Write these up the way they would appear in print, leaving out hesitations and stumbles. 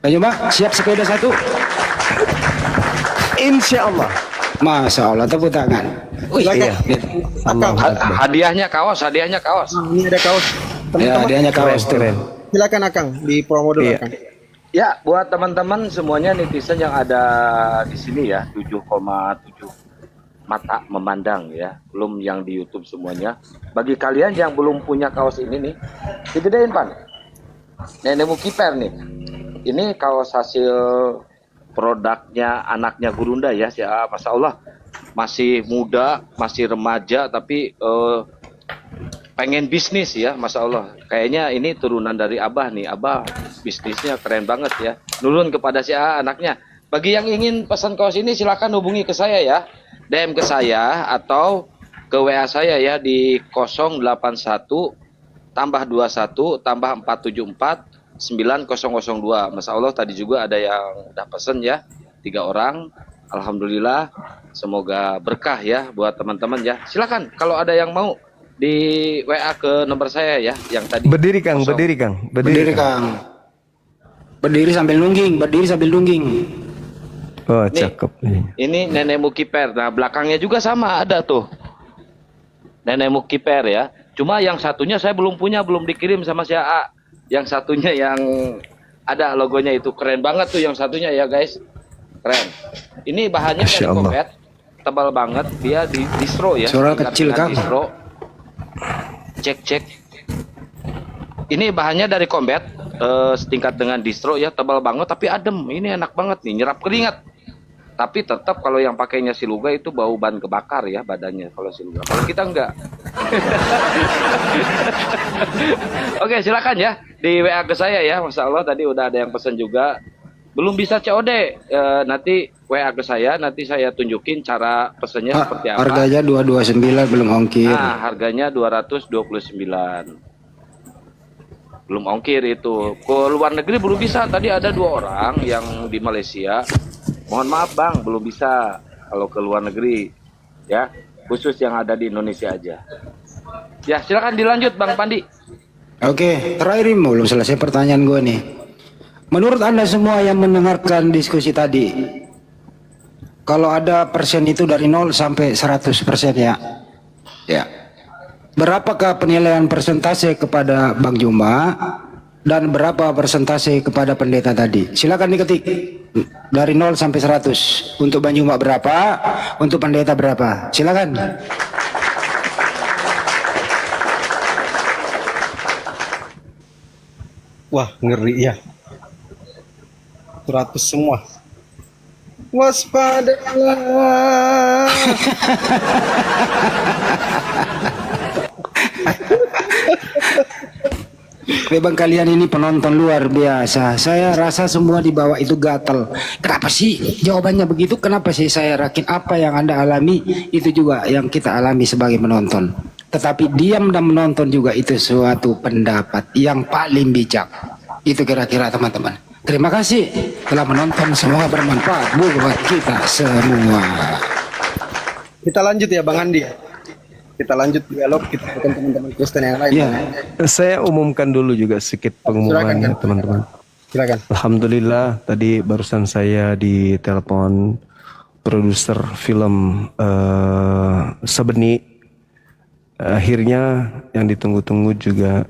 Ayo Mbak, siap sepeda satu. Insya Allah. Masya Allah, tepuk tangan. Wih, Silakan. iya. Akang. Hadiahnya kaos, hadiahnya kaos. Ini ada kaos. Ya, Teman-teman, hadiahnya kaos tuh. keren. Silakan Akang, di promo dulu Iya. Akang. Ya, buat teman-teman semuanya netizen yang ada di sini ya, 7,7 mata memandang ya, belum yang di YouTube semuanya. Bagi kalian yang belum punya kaos ini nih, digedein Pan. Nenek Mukiper nih. Ini kaos hasil produknya anaknya Gurunda ya, Masya Allah. Masih muda, masih remaja, tapi pengen bisnis ya, Masya Allah. Kayaknya ini turunan dari Abah nih. Abah bisnisnya keren banget ya. Nurun kepada si A anaknya. Bagi yang ingin pesan kaos ini silakan hubungi ke saya ya. DM ke saya atau ke WA saya ya di 081 tambah 21 tambah 474 9002. Masya Allah tadi juga ada yang udah pesen ya. 3 orang. Alhamdulillah. Semoga berkah ya buat teman-teman ya. Silakan kalau ada yang mau di WA ke nomor saya ya yang tadi. Berdiri Kang, 0. berdiri Kang, Berdiri Kang. Berdiri sambil nungging, berdiri sambil nungging. Oh, Nih, cakep. ini Nenek Mukiper. Nah, belakangnya juga sama ada tuh. Nenek Mukiper ya. Cuma yang satunya saya belum punya, belum dikirim sama si AA. Yang satunya yang ada logonya itu keren banget tuh yang satunya ya, guys. Keren. Ini bahannya dari Masya Allah. kompet. Tebal banget, dia di distro ya. Suara Tingkat kecil, dengan Kang. Distro. Cek. Ini bahannya dari Combat, setingkat dengan distro ya, tebal banget tapi adem. Ini enak banget nih, nyerap keringat. Tapi tetap kalau yang pakainya Siluga itu bau ban kebakar ya badannya kalau Siluga. Kalau kita enggak. Oke, silakan ya di WA ke saya ya. Masya Allah tadi udah ada yang pesan juga. Belum bisa COD, nanti WA ke saya, nanti saya tunjukin cara pesannya seperti apa. Harganya 229 belum ongkir. Nah, harganya 229. Belum ongkir itu. Ke luar negeri belum bisa. Tadi ada 2 orang yang di Malaysia. Mohon maaf Bang, belum bisa kalau ke luar negeri. Ya, khusus yang ada di Indonesia aja. Ya, silakan dilanjut Bang Pandi. Oke, terakhir ini belum selesai pertanyaan gue nih. Menurut Anda semua yang mendengarkan diskusi tadi, kalau ada persen itu dari 0 sampai 100% ya. Ya. Berapakah penilaian persentase kepada Bang Juma dan berapa persentase kepada pendeta tadi? Silakan diketik. Dari 0 sampai 100. Untuk Bang Juma berapa? Untuk pendeta berapa? Silakan. Wah, ngeri ya. 100 semua. Waspadalah. Memang kalian ini penonton luar biasa. Saya rasa semua di bawah itu gatel. Kenapa sih jawabannya begitu? Kenapa sih saya yakin apa yang Anda alami itu juga yang kita alami sebagai penonton. Tetapi diam dan menonton juga itu suatu pendapat yang paling bijak. Itu kira-kira teman-teman. Terima kasih telah menonton, semoga bermanfaat buat kita semua. Kita lanjut ya Bang Andi. Kita lanjut dialog kita dengan teman-teman Kristen yang lain. Ya. Saya umumkan dulu juga sedikit pengumumannya Silakan. teman-teman. Silakan. Alhamdulillah tadi barusan saya ditelepon produser film Sebeni. Akhirnya yang ditunggu-tunggu juga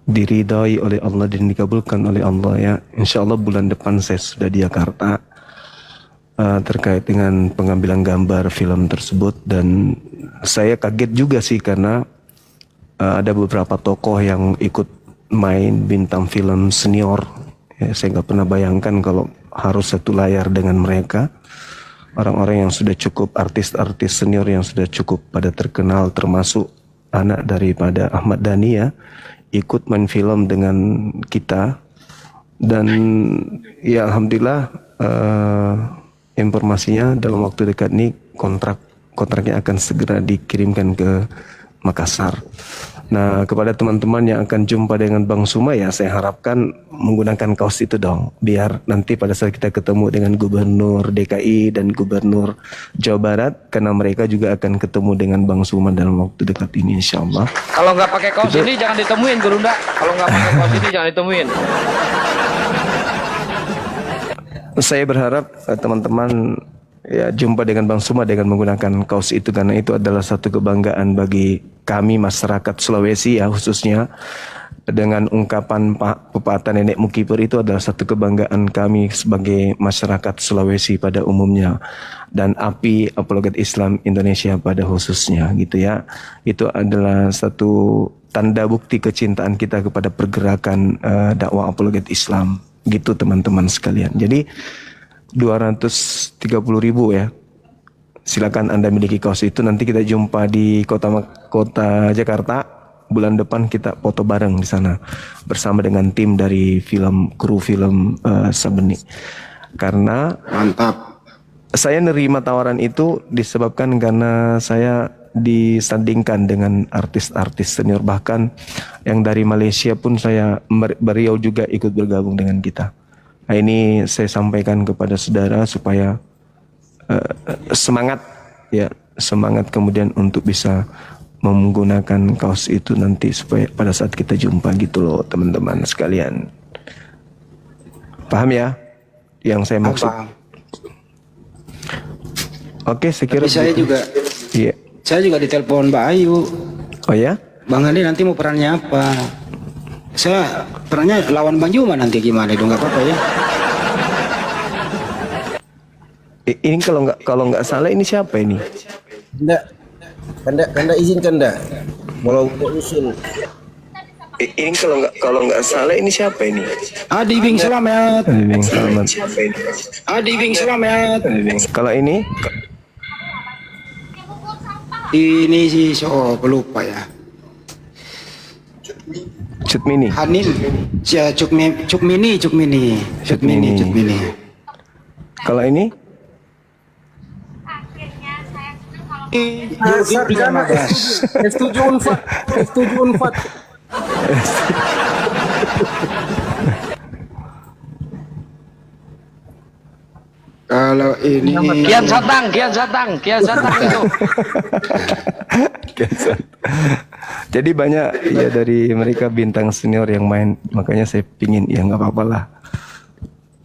diridhai oleh Allah dan dikabulkan oleh Allah ya. Insya Allah bulan depan saya sudah di Jakarta terkait dengan pengambilan gambar film tersebut, dan saya kaget juga sih karena ada beberapa tokoh yang ikut main bintang film senior ya, saya nggak pernah bayangkan kalau harus satu layar dengan mereka, orang-orang yang sudah cukup, artis-artis senior yang sudah cukup pada terkenal, termasuk anak daripada Ahmad Dhani ya, ikut main film dengan kita. Dan ya alhamdulillah informasinya dalam waktu dekat ini kontraknya akan segera dikirimkan ke Makassar. Nah, kepada teman-teman yang akan jumpa dengan Bang Suma ya, saya harapkan menggunakan kaos itu dong, biar nanti pada saat kita ketemu dengan Gubernur DKI dan Gubernur Jawa Barat, karena mereka juga akan ketemu dengan Bang Suma dalam waktu dekat ini insya Allah. Kalau nggak pakai kaos ini jangan ditemuin Gurunda. Kalau nggak pakai kaos ini jangan ditemuin. Saya berharap teman-teman ya jumpa dengan Bang Suma dengan menggunakan kaos itu, karena itu adalah satu kebanggaan bagi kami masyarakat Sulawesi ya, khususnya dengan ungkapan pepatah nenek Mukipur itu adalah satu kebanggaan kami sebagai masyarakat Sulawesi pada umumnya, dan API Apologet Islam Indonesia pada khususnya gitu ya. Itu adalah satu tanda bukti kecintaan kita kepada pergerakan dakwah Apologet Islam gitu teman-teman sekalian. Jadi 230.000 ya. Silakan Anda miliki kaos itu. Nanti kita jumpa di kota Jakarta. Bulan depan kita foto bareng di sana bersama dengan tim dari kru film Sabeni. Karena Mantap. saya nerima tawaran itu disebabkan karena saya disandingkan dengan artis-artis senior, bahkan yang dari Malaysia pun beliau juga ikut bergabung dengan kita. Nah, ini saya sampaikan kepada saudara supaya semangat kemudian untuk bisa menggunakan kaos itu nanti supaya pada saat kita jumpa gitu loh teman-teman sekalian. Paham ya yang saya maksud? Paham. Oke, saya kira Tapi saya juga iya. saya juga ditelepon Mbak Ayu. Oh ya? Bang Andi nanti mau perannya apa? Saya perannya lawan Bang Juma nanti gimana? Itu nggak apa-apa ya? Ini kalau nggak salah ini siapa ini? Kanda izinkan dah. Walau usul. Ini kalau nggak salah ini siapa ini? Adi Bing Selamat. Adi Bing Selamat. Adi Bing Selamat. Kalau ini? Ini sih pelupa ya. Cut Mini. Hanim. Ya Cukmini. Kalau ini? Setuju Unfat. Kalau ini Kian Satang itu. Jadi banyak ya dari mereka bintang senior yang main, makanya saya pingin ya nggak apa-apa lah.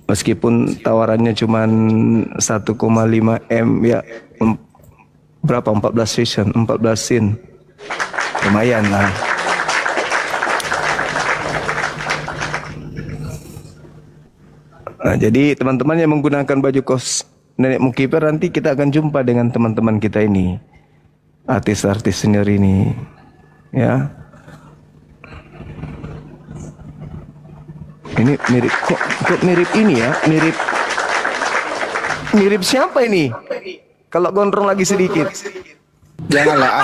Meskipun tawarannya cuma 1,5 M ya, berapa 14 scene, lumayan lah. Nah, jadi teman-teman yang menggunakan baju kos nenek Mukipur, nanti kita akan jumpa dengan teman-teman kita ini, artis-artis senior ini, ya. Ini mirip kok mirip ini ya, mirip siapa ini? Kalau gondrong lagi sedikit. janganlah.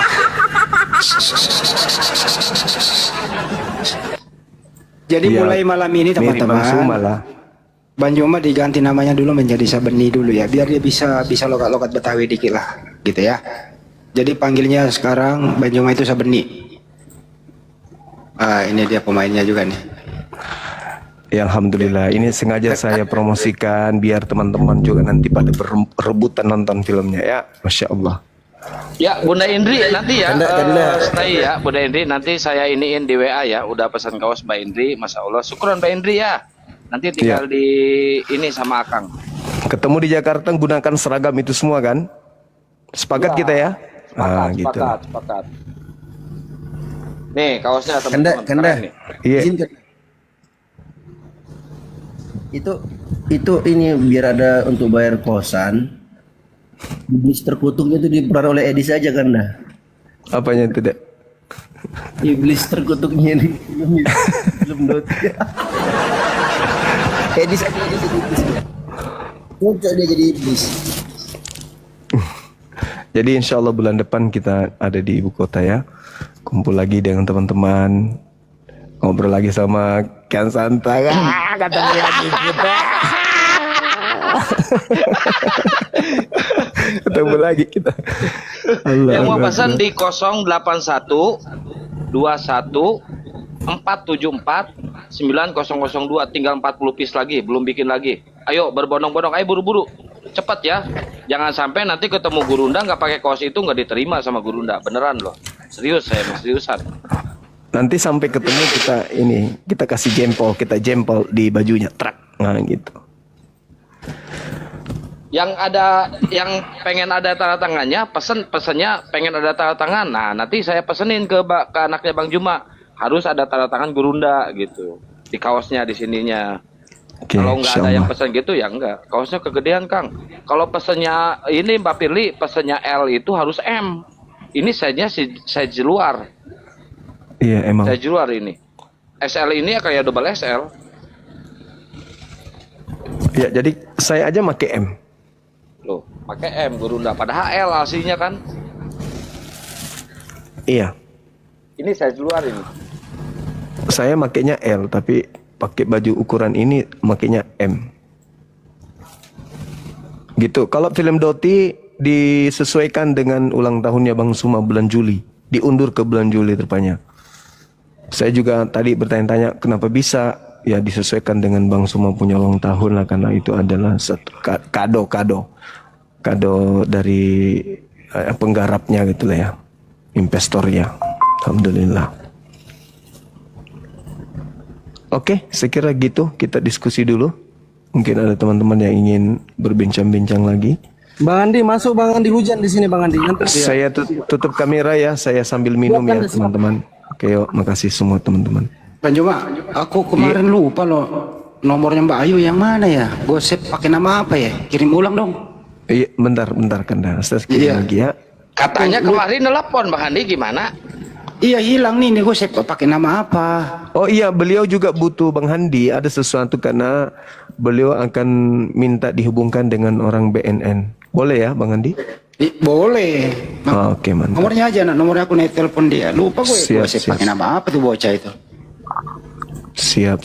Jadi Ya, mulai malam ini mirip Bang Suma teman-teman, lah. Bang Juma diganti namanya dulu menjadi Sabeni dulu ya, biar dia bisa lokat-lokat Betawi dikit lah, gitu ya. Jadi panggilnya sekarang Bang Juma itu Sabeni. Ini dia pemainnya juga nih. Ya, alhamdulillah. Ini sengaja saya promosikan biar teman-teman juga nanti pada berebutan nonton filmnya ya. Masya Allah. Ya, Bunda Indri nanti ya. Kanda. Stay ya, Bunda Indri. Nanti saya iniin di WA ya. Udah pesan kaos Mbak Indri. Masya Allah. Syukuran Mbak Indri ya. Nanti tinggal di ini sama Akang. Ketemu di Jakarta gunakan seragam itu semua kan? Sepakat Ya, kita ya? Gitu. Sepakat. Nih kaosnya Kanda. teman-teman. Keren nih. Iya. Izinkan. Itu ini biar ada untuk bayar kosan. Iblis terkutuknya itu diperan oleh Edi saja kan dah. Apanya tidak? Iblis terkutuknya ini belum dot. Edi saja jadi iblis. Cocok dia jadi iblis. Jadi insya Allah bulan depan kita ada di ibu kota ya. Kumpul lagi dengan teman-teman. Ngobrol lagi sama Kian Santang. Ketemu lagi kita. Ketemu lagi kita. Yang mau pesan di 081 21 474 9002, tinggal 40 piece lagi, belum bikin lagi. Ayo berbondong-bondong, ayo buru-buru, cepat ya. Jangan sampai nanti ketemu Gurunda nggak pakai kaos itu nggak diterima sama Gurunda, beneran loh. Serius saya, seriusan. Nanti sampai ketemu kita kasih jempol, kita jempol di bajunya, trak, nah gitu. Yang ada, yang pengen ada tanda tangannya, pesennya pengen ada tanda tangan. Nah, nanti saya pesenin ke anaknya Bang Juma, harus ada tanda tangan Gurunda gitu di kaosnya, di sininya. Oke, Kalau nggak ada yang insyaallah. pesen gitu ya enggak. Kaosnya kegedean, Kang. Kalau pesennya ini Mbak Firly, pesennya L itu harus M. Ini size luar. Iya, emang. Size luar ini. SL ini kayak double SL. Ya, jadi saya aja pakai M. Loh, pakai M Gurunda, padahal L aslinya kan. Iya. Ini size luar ini. Saya makainya L, tapi pakai baju ukuran ini makainya M. Gitu. Kalau film Doti disesuaikan dengan ulang tahunnya Bang Suma bulan Juli, diundur ke bulan Juli rupanya. Saya juga tadi bertanya-tanya kenapa bisa, ya disesuaikan dengan Bang Suma punya ulang tahun lah, karena itu adalah satu kado dari penggarapnya gitu lah ya, investornya. Alhamdulillah. Oke, saya kira gitu, kita diskusi dulu. Mungkin ada teman-teman yang ingin berbincang-bincang lagi. Bang Andi masuk, Bang Andi hujan di sini, Bang Andi. Ngantuk dia. Saya tutup kamera ya, saya sambil minum ya teman-teman. Oke, yuk, makasih semua teman-teman. Bang Juma, aku kemarin lupa loh nomornya Mbak Ayu yang mana ya? Gue save pakai nama apa ya? Kirim ulang dong. Iya, bentar Kanda. Saya kirim Iya. lagi ya. Katanya kemarin nelpon Bang Andi, gimana? Iya hilang nih gue save pakai nama apa? Oh iya, beliau juga butuh Bang Handi, ada sesuatu karena beliau akan minta dihubungkan dengan orang BNN. Boleh ya Bang Handi? Boleh. Oke, mantap. Nomornya aja, nomornya aku naik telepon dia. Lupa gue Siap, save siap. pakai nama apa tuh bocah itu? Siap.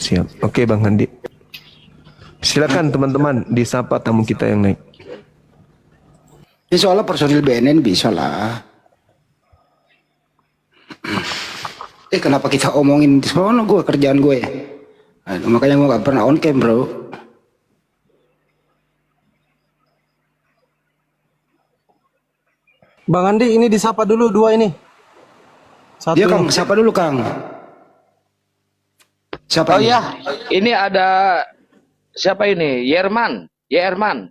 Oke Bang Handi. Silakan teman-teman disapa tamu kita yang naik. Ya soalnya personil BNN bisa lah. Kenapa kita omongin di sono gue kerjaan gue? Aduh, makanya gue gak pernah on cam bro. Bang Andi, ini disapa dulu dua ini. Satu. Dia Kang, siapa dulu Kang? Siapa? Oh ini? ya, ini ada siapa ini? Yerman.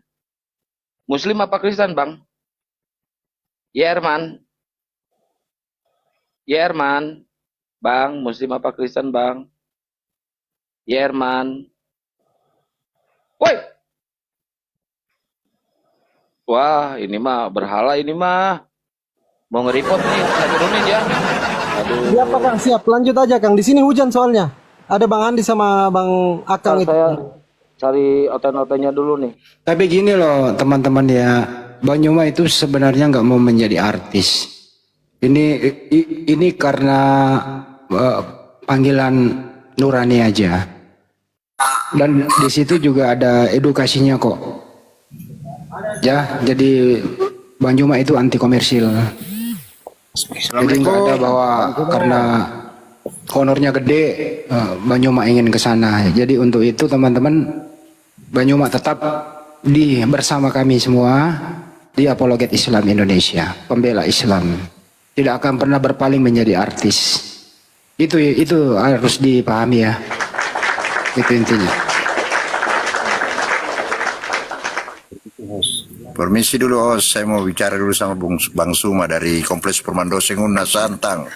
Muslim apa Kristen, Bang? Yerman. Bang, Muslim apa Kristen, Bang? Yerman. Woi. Wah, ini mah berhala ini mah. Mau nge-report nih, saya turunin ya. Aduh. Siap, Kang, siap. Lanjut aja, Kang. Di sini hujan soalnya. Ada Bang Andi sama Bang Akang itu. Saya cari oten-otennya dulu nih. Tapi gini loh teman-teman ya, Bang Yuma itu sebenarnya nggak mau menjadi artis. Ini karena panggilan nurani aja. Dan di situ juga ada edukasinya kok. Ya, jadi Bang Yuma itu anti komersil. Jadi nggak ada bahwa karena honornya gede, Bang Yuma ingin ke sana. Jadi untuk itu teman-teman, Bang Yuma tetap bersama kami semua di Apologet Islam Indonesia, pembela Islam. Tidak akan pernah berpaling menjadi artis. Itu harus dipahami ya. Itu intinya. Permisi dulu, saya mau bicara dulu sama Bang Suma dari Kompleks Perumahan Doseng Unas Santang.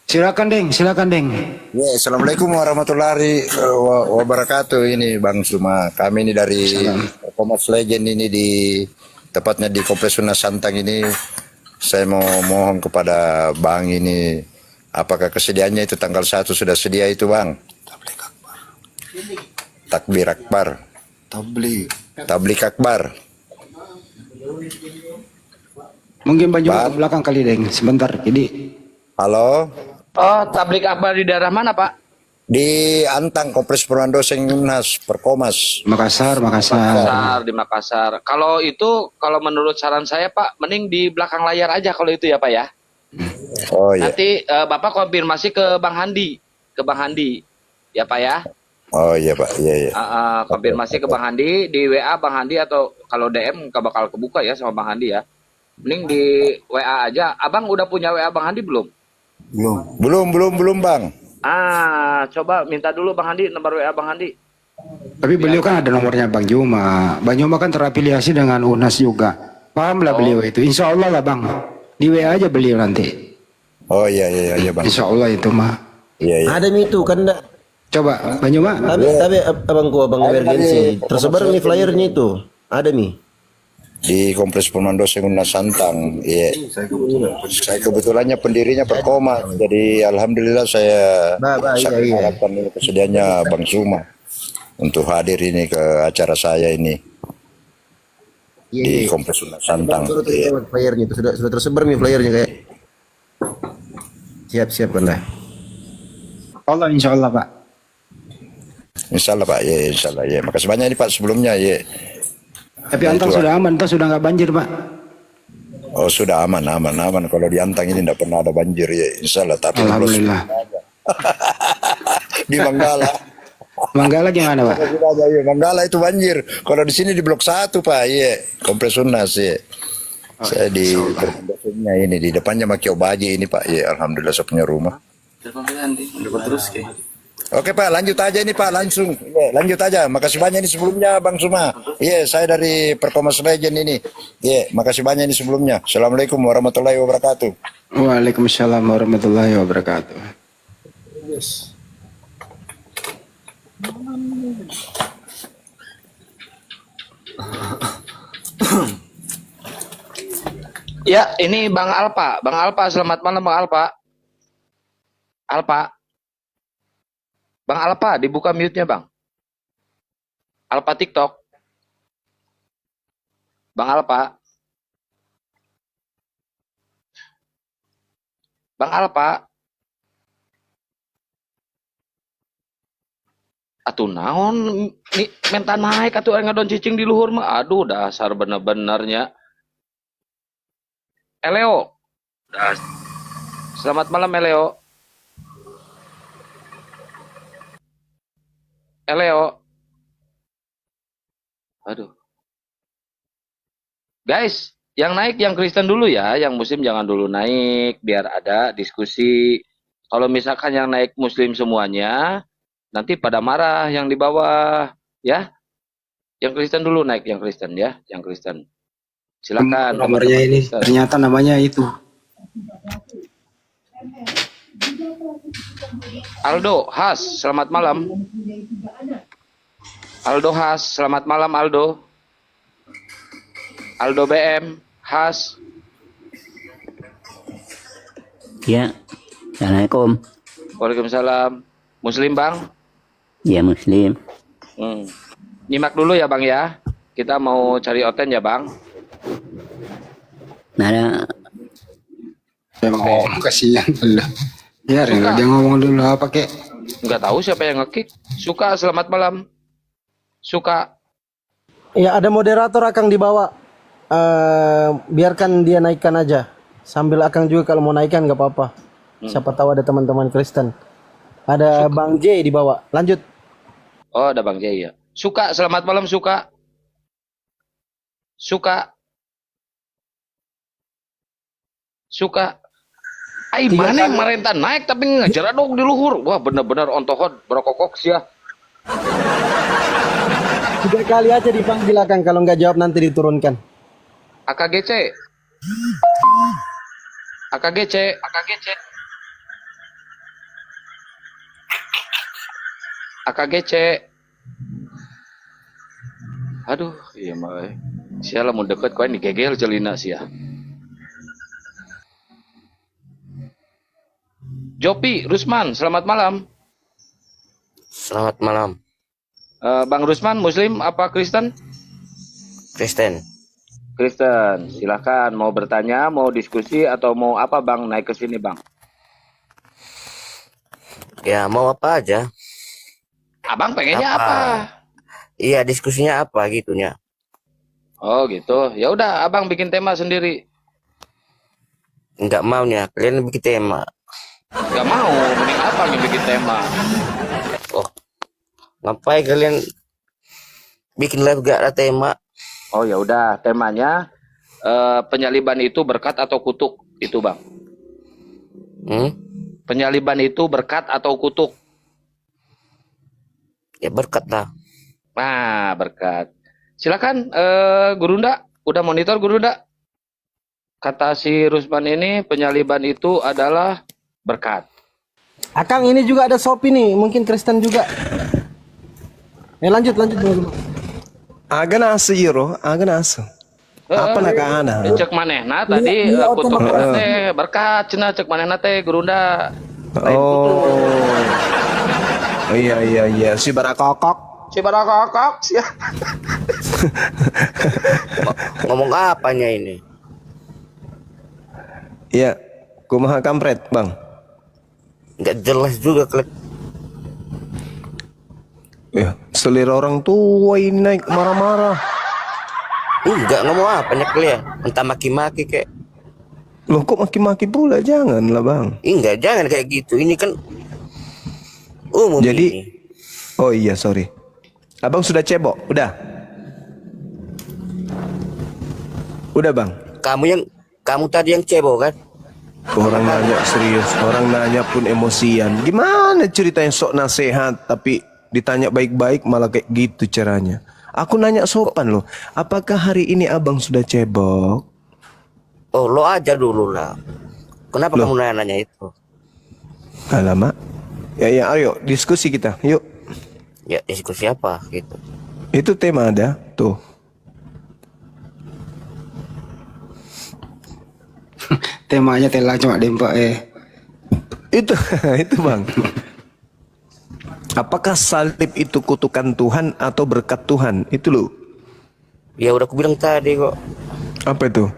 Silakan Deng. Ya, Assalamualaikum warahmatullahi wabarakatuh. Ini Bang Suma, kami ini dari Kompleks Legend ini tepatnya di Kompleks Unas Santang ini. Saya mau mohon kepada Bang ini, apakah kesediaannya itu tanggal 1 sudah sedia itu Bang? Takbir Akbar. Tablik Akbar. Mungkin Bang Yuma ke belakang kali Deng, sebentar. Jadi Halo? Oh, tablik akbar di daerah mana, Pak? Di Antang, Kompleks Perumahan Doseng Unas, Perkomas. Makassar. Di Makassar. Kalau menurut saran saya, Pak, mending di belakang layar aja kalau itu ya, Pak ya. Oh iya. Nanti Bapak konfirmasi ke Bang Handi, ya Pak ya. Oh iya Pak, iya. Konfirmasi ke Bang Handi di WA Bang Handi, atau kalau DM nggak bakal kebuka ya sama Bang Handi ya. Mending di WA aja. Abang udah punya WA Bang Handi belum? Belum Bang. Coba minta dulu Bang Handi nomor WA Bang Handi. Tapi beliau kan ada nomornya Bang Juma. Bang Juma kan terafiliasi dengan UNAS juga. Paham lah beliau itu. Insya Allah lah Bang. Di WA aja beliau nanti. Oh iya iya iya Bang. Insya Allah itu mah. Iya iya. Ada Mi itu kan enggak. Coba Bang Juma. Tapi abang emergensi. Tersebar nih flyernya itu. Ada Mi. Di Kompleks Perumahan Dosen Unas Santang. Iya. Saya kebetulannya pendirinya Perkoma. Jadi alhamdulillah saya sangat iya. harapkan ini kesediaannya Bang Suma untuk hadir ini ke acara saya ini di Kompleks Unas Santang. Iya. Flyernya itu sudah tersebar Mi flyernya kayak. Siap kan lah. Allah insya Allah Pak. Insya Allah Pak. Ya insya Allah. Ya. Makasih banyak ini Pak sebelumnya. Ya. Tapi Antang sudah aman, toh sudah nggak banjir Pak. Oh sudah aman. Kalau di Antang ini tidak pernah ada banjir ya insya Allah. Tapi Alhamdulillah. di Manggala. Manggala gimana Pak? Manggala itu banjir. Kalau di sini di Blok 1 Pak, iya. Kompleks Unas ya. Saya di perumahannya ini di depannya Makio Baji ini Pak, ya alhamdulillah saya punya rumah. Oke Pak, lanjut aja ini Pak, langsung. Ya, lanjut aja. Makasih banyak ini sebelumnya Bang Suma. Iya, saya dari Perkomas Legend ini. Iya, makasih banyak ini sebelumnya. Assalamualaikum warahmatullahi wabarakatuh. Waalaikumsalam warahmatullahi wabarakatuh. Ya, ini Bang Alpa. Bang Alpa, selamat malam Bang Alpa. Alpa. Bang Alpa, dibuka mute-nya Bang. Alpa TikTok. Bang Alpa. Bang Alpa. Atuh naon menta naik atuh ngadon cicing di luhur mah. Aduh, dasar bener-benernya. Eleo. Selamat malam Eleo. Eleo. Aduh. Guys, yang naik yang Kristen dulu ya, yang Muslim jangan dulu naik biar ada diskusi. Kalau misalkan yang naik Muslim semuanya, nanti pada marah yang di bawah, ya. Yang Kristen dulu naik, yang Kristen ya, yang Kristen. Silakan. Nomornya ini Kristen. ternyata namanya itu. Aldo Has, selamat malam. Aldo Has, selamat malam Aldo. Aldo BM, Has. Ya, Assalamualaikum. Waalaikumsalam. Muslim Bang? Ya, Muslim. Nyimak dulu ya Bang ya. Kita mau cari oten ya Bang. Nada, Oh, kasihan dulu. Ya, dia ngomong dulu apa kek? Nggak tahu siapa yang ngekick. Suka, selamat malam. Suka. Ya, ada moderator Akang di bawah. Biarkan dia naikkan aja. Sambil Akang juga kalau mau naikkan nggak apa-apa. Siapa tahu ada teman-teman Kristen. Ada Bang J di bawah. Lanjut. Oh, ada Bang Jaya. Suka, selamat malam Suka. Suka. Suka. Ai mana yang marenta naik tapi ngejar dong di luhur. Wah, bener-bener ontohon berokok ya. 3 kali aja dipanggil Akang, kalau nggak jawab nanti diturunkan. AKGC. AKGC. AKGC. AKGC. Aduh, iya mah. Sialah mau deket kau ini gegel celina sia. Jopi, Rusman, selamat malam. Selamat malam. Bang Rusman, Muslim apa Kristen? Kristen. Kristen, silakan mau bertanya, mau diskusi atau mau apa Bang naik ke sini Bang? Ya mau apa aja. Abang pengennya apa? Iya diskusinya apa gitunya. Oh gitu. Ya udah, Abang bikin tema sendiri. Enggak maunya, kalian bikin tema. Gak mau, mending Abang yang bikin tema. Oh, ngapain kalian bikin live gak ada tema? Oh ya udah, temanya penyaliban itu berkat atau kutuk itu Bang. Penyaliban itu berkat atau kutuk? Ya berkat lah. Nah, berkat. Silakan Gurunda, udah monitor Gurunda. Kata si Rusman ini penyaliban itu adalah berkat. Akang ini juga ada Sopi nih, mungkin Kristen juga. Lanjut Bang. Agak nasi Yiro, agak nasi. Apa nak ana? Cek manehna tadi Iya, kutuk otomatis. teh berkat cenah cek manehna teh Gurunda. Oh. Oh iya si barakokok. Si barakokok sih. Ngomong apanya ini? Iya, kumaha kampret, Bang. Nggak jelas juga klep. Ya, selera orang tua ini naik marah-marah. Enggak ngomong apanya kalian? Entah maki-maki kayak. Loh kok maki-maki pula? Janganlah, Bang. Enggak, jangan kayak gitu. Ini kan umum Jadi, ini. oh iya, sorry. Abang sudah cebok? Udah? Udah, Bang? Kamu tadi yang cebok kan? Orang nanya serius, orang nanya pun emosian. Gimana ceritanya sok nasihat, tapi ditanya baik-baik malah kayak gitu caranya. Aku nanya sopan loh, apakah hari ini abang sudah cebok? Oh, lo aja dulu lah. Kenapa Loh. kamu nanya itu? Alamak. Ya, ayo diskusi kita, yuk. Ya diskusi apa gitu. Itu tema ada, tuh. Temanya telah cuma dempak Itu, itu bang. Apakah salib itu kutukan Tuhan atau berkat Tuhan? Itu loh. Ya udah aku bilang tadi kok. Apa itu?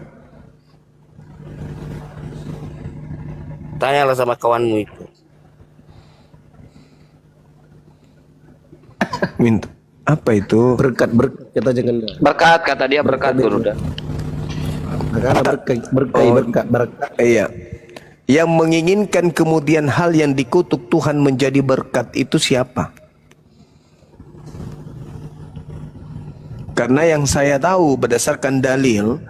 Tanyalah sama kawanmu itu. Minta. Apa itu? Berkat kita jangan. Berkat kata dia berkat Gurunda. Berkat. Iya. Yang menginginkan kemudian hal yang dikutuk Tuhan menjadi berkat itu siapa? Karena yang saya tahu berdasarkan dalil,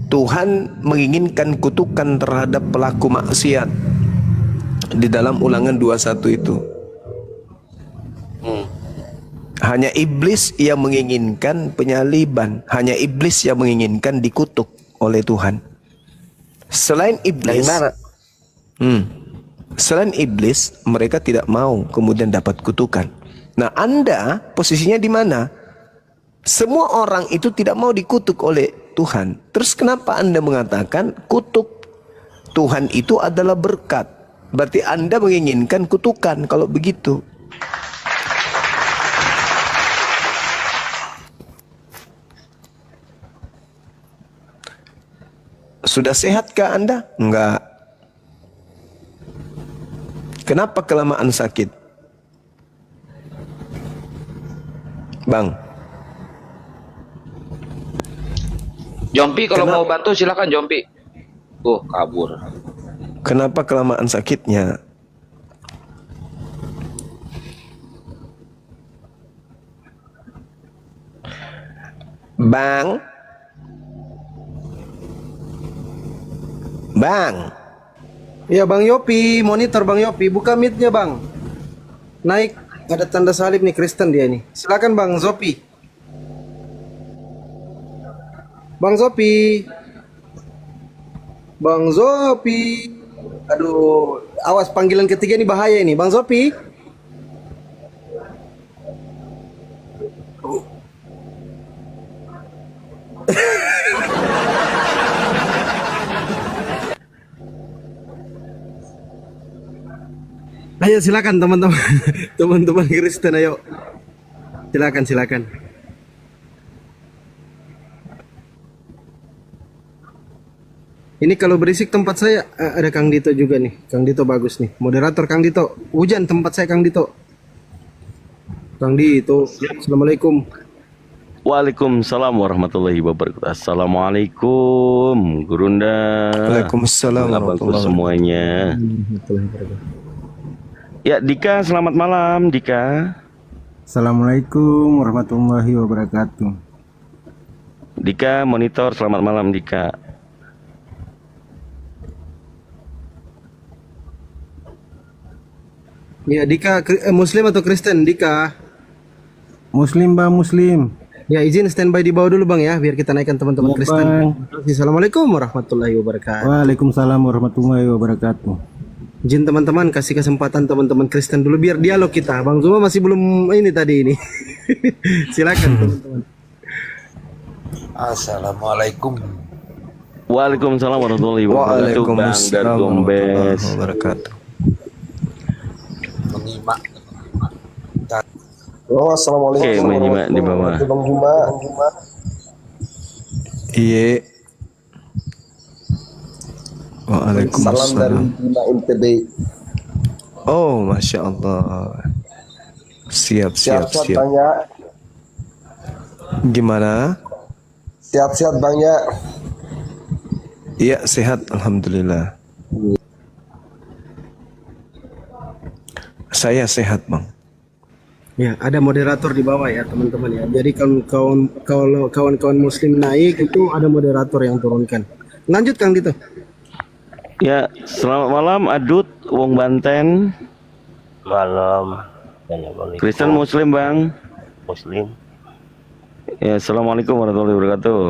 Tuhan menginginkan kutukan terhadap pelaku maksiat di dalam Ulangan 21 itu. Hanya iblis yang menginginkan penyaliban, hanya iblis yang menginginkan dikutuk oleh Tuhan. Selain iblis, selain iblis, mereka tidak mau kemudian dapat kutukan. Nah, Anda posisinya di mana? Semua orang itu tidak mau dikutuk oleh Tuhan. Terus kenapa Anda mengatakan kutuk Tuhan itu adalah berkat? Berarti Anda menginginkan kutukan kalau begitu. Sudah sehatkah Anda? Enggak. Kenapa kelamaan sakit? Bang. Jompi kalau mau bantu silakan Jompi. Kabur. Kenapa kelamaan sakitnya? Bang. Bang. Iya Bang Yopi, monitor Bang Yopi, buka mic-nya Bang. Naik, ada tanda salib nih Kristen dia nih. Silakan Bang Zopi. Bang Zopi. Bang Zopi. Aduh, awas panggilan ketiga ini bahaya ini. Bang Zopi. Ayo silakan teman-teman, teman-teman Kristen, ayo. Silakan. Ini kalau berisik tempat saya ada Kang Dito juga nih. Kang Dito bagus nih. Moderator Kang Dito. Hujan tempat saya Kang Dito. Kang Dito. Assalamualaikum. Waalaikumsalam warahmatullahi wabarakatuh. Assalamualaikum Gurunda. Waalaikumsalam Warahmatullahi semuanya. Ya Dika, selamat malam Dika. Assalamualaikum warahmatullahi wabarakatuh. Dika monitor, selamat malam Dika. Ya Dika, Muslim atau Kristen Dika? Muslim bang, Muslim. Ya izin standby di bawah dulu bang ya, biar kita naikkan teman-teman Ya, Kristen. Bang. Assalamualaikum warahmatullahi wabarakatuh. Waalaikumsalam warahmatullahi wabarakatuh. Izin teman-teman kasih kesempatan teman-teman Kristen dulu biar dialog kita. Bang Zuma masih belum ini tadi ini. Silakan teman-teman. Assalamualaikum. Waalaikumsalam warahmatullahi wabarakatuh. Bang Waalaikumsalam Dargombes. warahmatullahi wabarakatuh. Menyimak. Oh, assalamualaikum. Oke, menyimak di bawah. Bang Juma. Iya. Salam dari Waalaikumsalam. Bima NTB. Oh, masya Allah. Siap, siap, Sehat-sehat siap. Bang ya. Gimana? Sehat-sehat Bang ya. Iya, sehat, alhamdulillah. Saya sehat, Bang. Ya, ada moderator di bawah ya teman-teman ya. Jadi kalau kawan-kawan Muslim naik itu ada moderator yang turunkan. Lanjut Kang Dito. Ya, selamat malam Adut, Wong Banten. Malam. Kristen Muslim Bang. Muslim. Ya, assalamualaikum warahmatullahi wabarakatuh.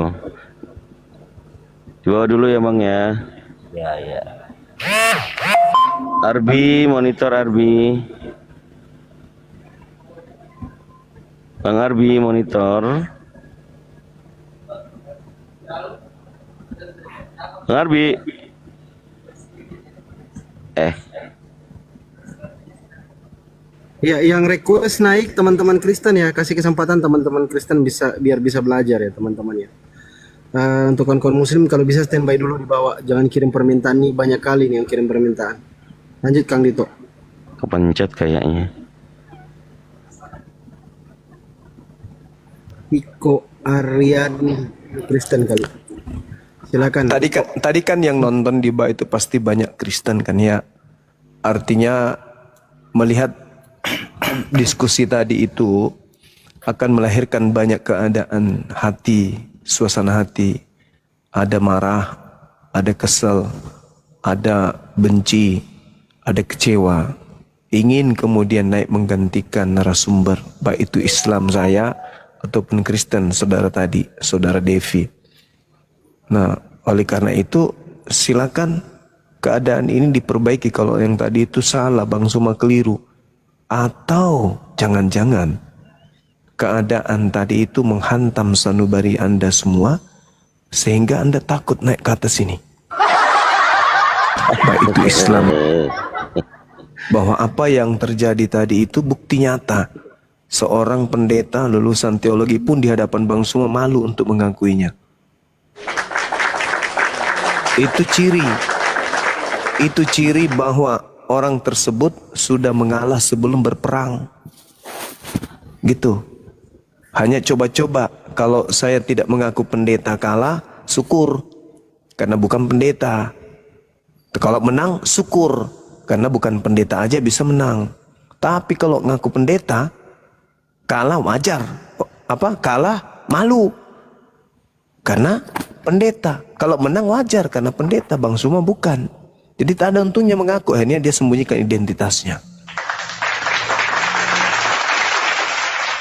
Coba dulu ya Bang ya. Ya, ya. Arbi, monitor Arbi. Bang Arbi, monitor. Bang Arbi. Ya, yang request naik teman-teman Kristen ya, kasih kesempatan teman-teman Kristen biar bisa belajar ya teman-teman ya. Untuk kawan-kawan Muslim kalau bisa standby dulu di bawah, jangan kirim permintaan nih, banyak kali nih yang kirim permintaan. Lanjut Kang Dito. Kepencet kayaknya. Iko Aryani Kristen kali. Silakan. Tadi kan yang nonton di bawah itu pasti banyak Kristen kan ya. Artinya melihat diskusi tadi itu akan melahirkan banyak keadaan hati, suasana hati. Ada marah, ada kesel, ada benci, ada kecewa. Ingin kemudian naik menggantikan narasumber, baik itu Islam saya ataupun Kristen saudara tadi, saudara Devi. Nah, oleh karena itu silakan keadaan ini diperbaiki. Kalau yang tadi itu salah, Bang Suma keliru. Atau jangan-jangan keadaan tadi itu menghantam sanubari Anda semua sehingga Anda takut naik ke atas ini. Baik itu Islam. Bahwa apa yang terjadi tadi itu bukti nyata. Seorang pendeta lulusan teologi pun di hadapan Bang Suma malu untuk mengakuinya. Itu ciri bahwa orang tersebut sudah mengalah sebelum berperang. Gitu. Hanya coba-coba. Kalau saya tidak mengaku pendeta kalah, syukur. Karena bukan pendeta. Kalau menang, syukur. Karena bukan pendeta aja bisa menang. Tapi kalau ngaku pendeta, kalah wajar. Kalah malu. Karena pendeta. Kalau menang wajar karena pendeta. Bang Suma bukan. Jadi tak ada untungnya mengaku. Akhirnya dia sembunyikan identitasnya.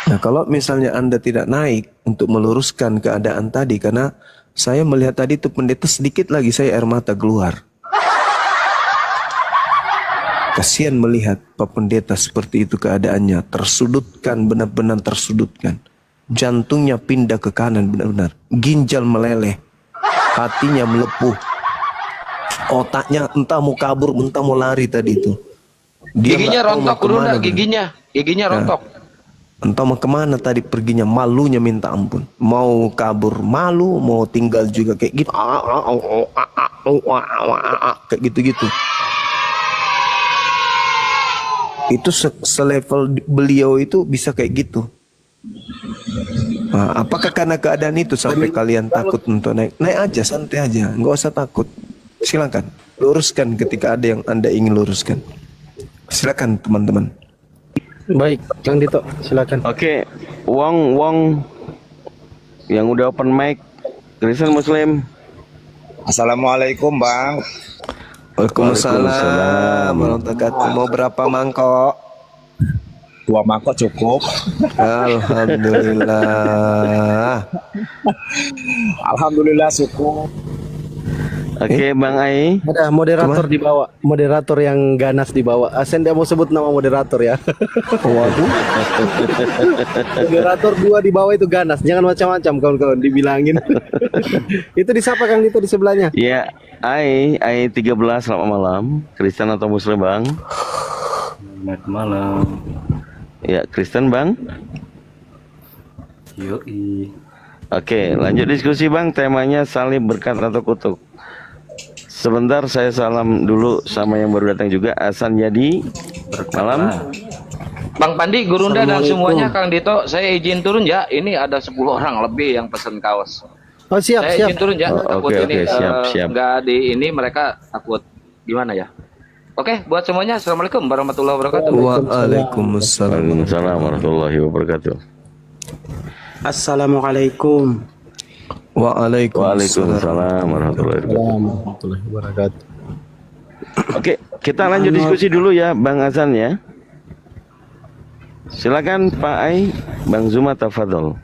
Nah, kalau misalnya Anda tidak naik untuk meluruskan keadaan tadi, karena saya melihat tadi itu pendeta sedikit lagi saya air mata keluar. Kasihan melihat Pak Pendeta seperti itu keadaannya, tersudutkan, benar-benar tersudutkan. Jantungnya pindah ke kanan benar-benar, ginjal meleleh, hatinya melepuh. Otaknya entah mau kabur, entah mau lari tadi itu. Dia Giginya rontok udah, giginya Nah, rontok. entah mau kemana tadi perginya, malunya minta ampun. Mau kabur malu, mau tinggal juga kayak gitu. Kayak gitu-gitu. Itu selevel beliau itu bisa kayak gitu. Nah, apakah karena keadaan itu sampai kalian takut untuk naik? Naik aja, santai aja, nggak usah takut. Silakan, luruskan ketika ada yang Anda ingin luruskan. Silakan teman-teman. Baik, Kang Dito, silakan. Oke, Wong yang udah open mic, Kristen Muslim. Assalamualaikum Bang. Waalaikumsalam warahmatullahi wabarakatuh. Mau berapa mangkok? Dua mangkok cukup. Alhamdulillah. Alhamdulillah cukup. Oke, Bang Ai. Ada moderator di bawah, moderator yang ganas di bawah. Saya tidak mau sebut nama moderator ya. Waduh. Moderator 2 di bawah itu ganas. Jangan macam-macam kawan-kawan dibilangin. Itu disapa Kang Dito di sebelahnya. Ya, Ai 13, selamat malam. Kristen atau Muslim, Bang? Selamat malam. Ya, Kristen, Bang. Yoi. Oke, lanjut diskusi, Bang. Temanya salib, berkat atau kutuk. Sebentar, saya salam dulu sama yang baru datang juga. Hasan Jadi, malam. Bang Pandi, Gurunda dan semuanya, Kang Dito, saya izin turun ya. Ini ada 10 orang lebih yang pesan kaos. Oh siap, Saya siap. izin turun ya. Takut Oke, ini siap. nggak di ini mereka takut gimana ya. Oke, buat semuanya, assalamualaikum warahmatullahi wabarakatuh. Waalaikumsalam. Waalaikumsalam warahmatullahi wabarakatuh. Assalamualaikum. Waalaikumsalam warahmatullahi wabarakatuh. Oke, kita lanjut diskusi dulu ya, Bang Hasan ya. Silakan Pak Ai, Bang Zuma tafadhol.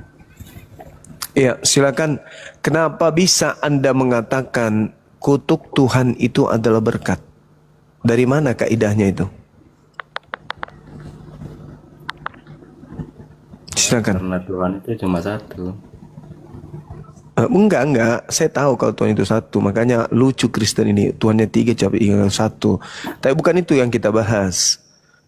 Ya, silakan. Kenapa bisa Anda mengatakan kutuk Tuhan itu adalah berkat? Dari mana kaidahnya itu? Silakan. Karena Tuhan itu cuma satu. Enggak. Saya tahu kalau Tuhan itu satu. Makanya lucu Kristen ini. Tuhannya 3, tapi yang satu. Tapi bukan itu yang kita bahas.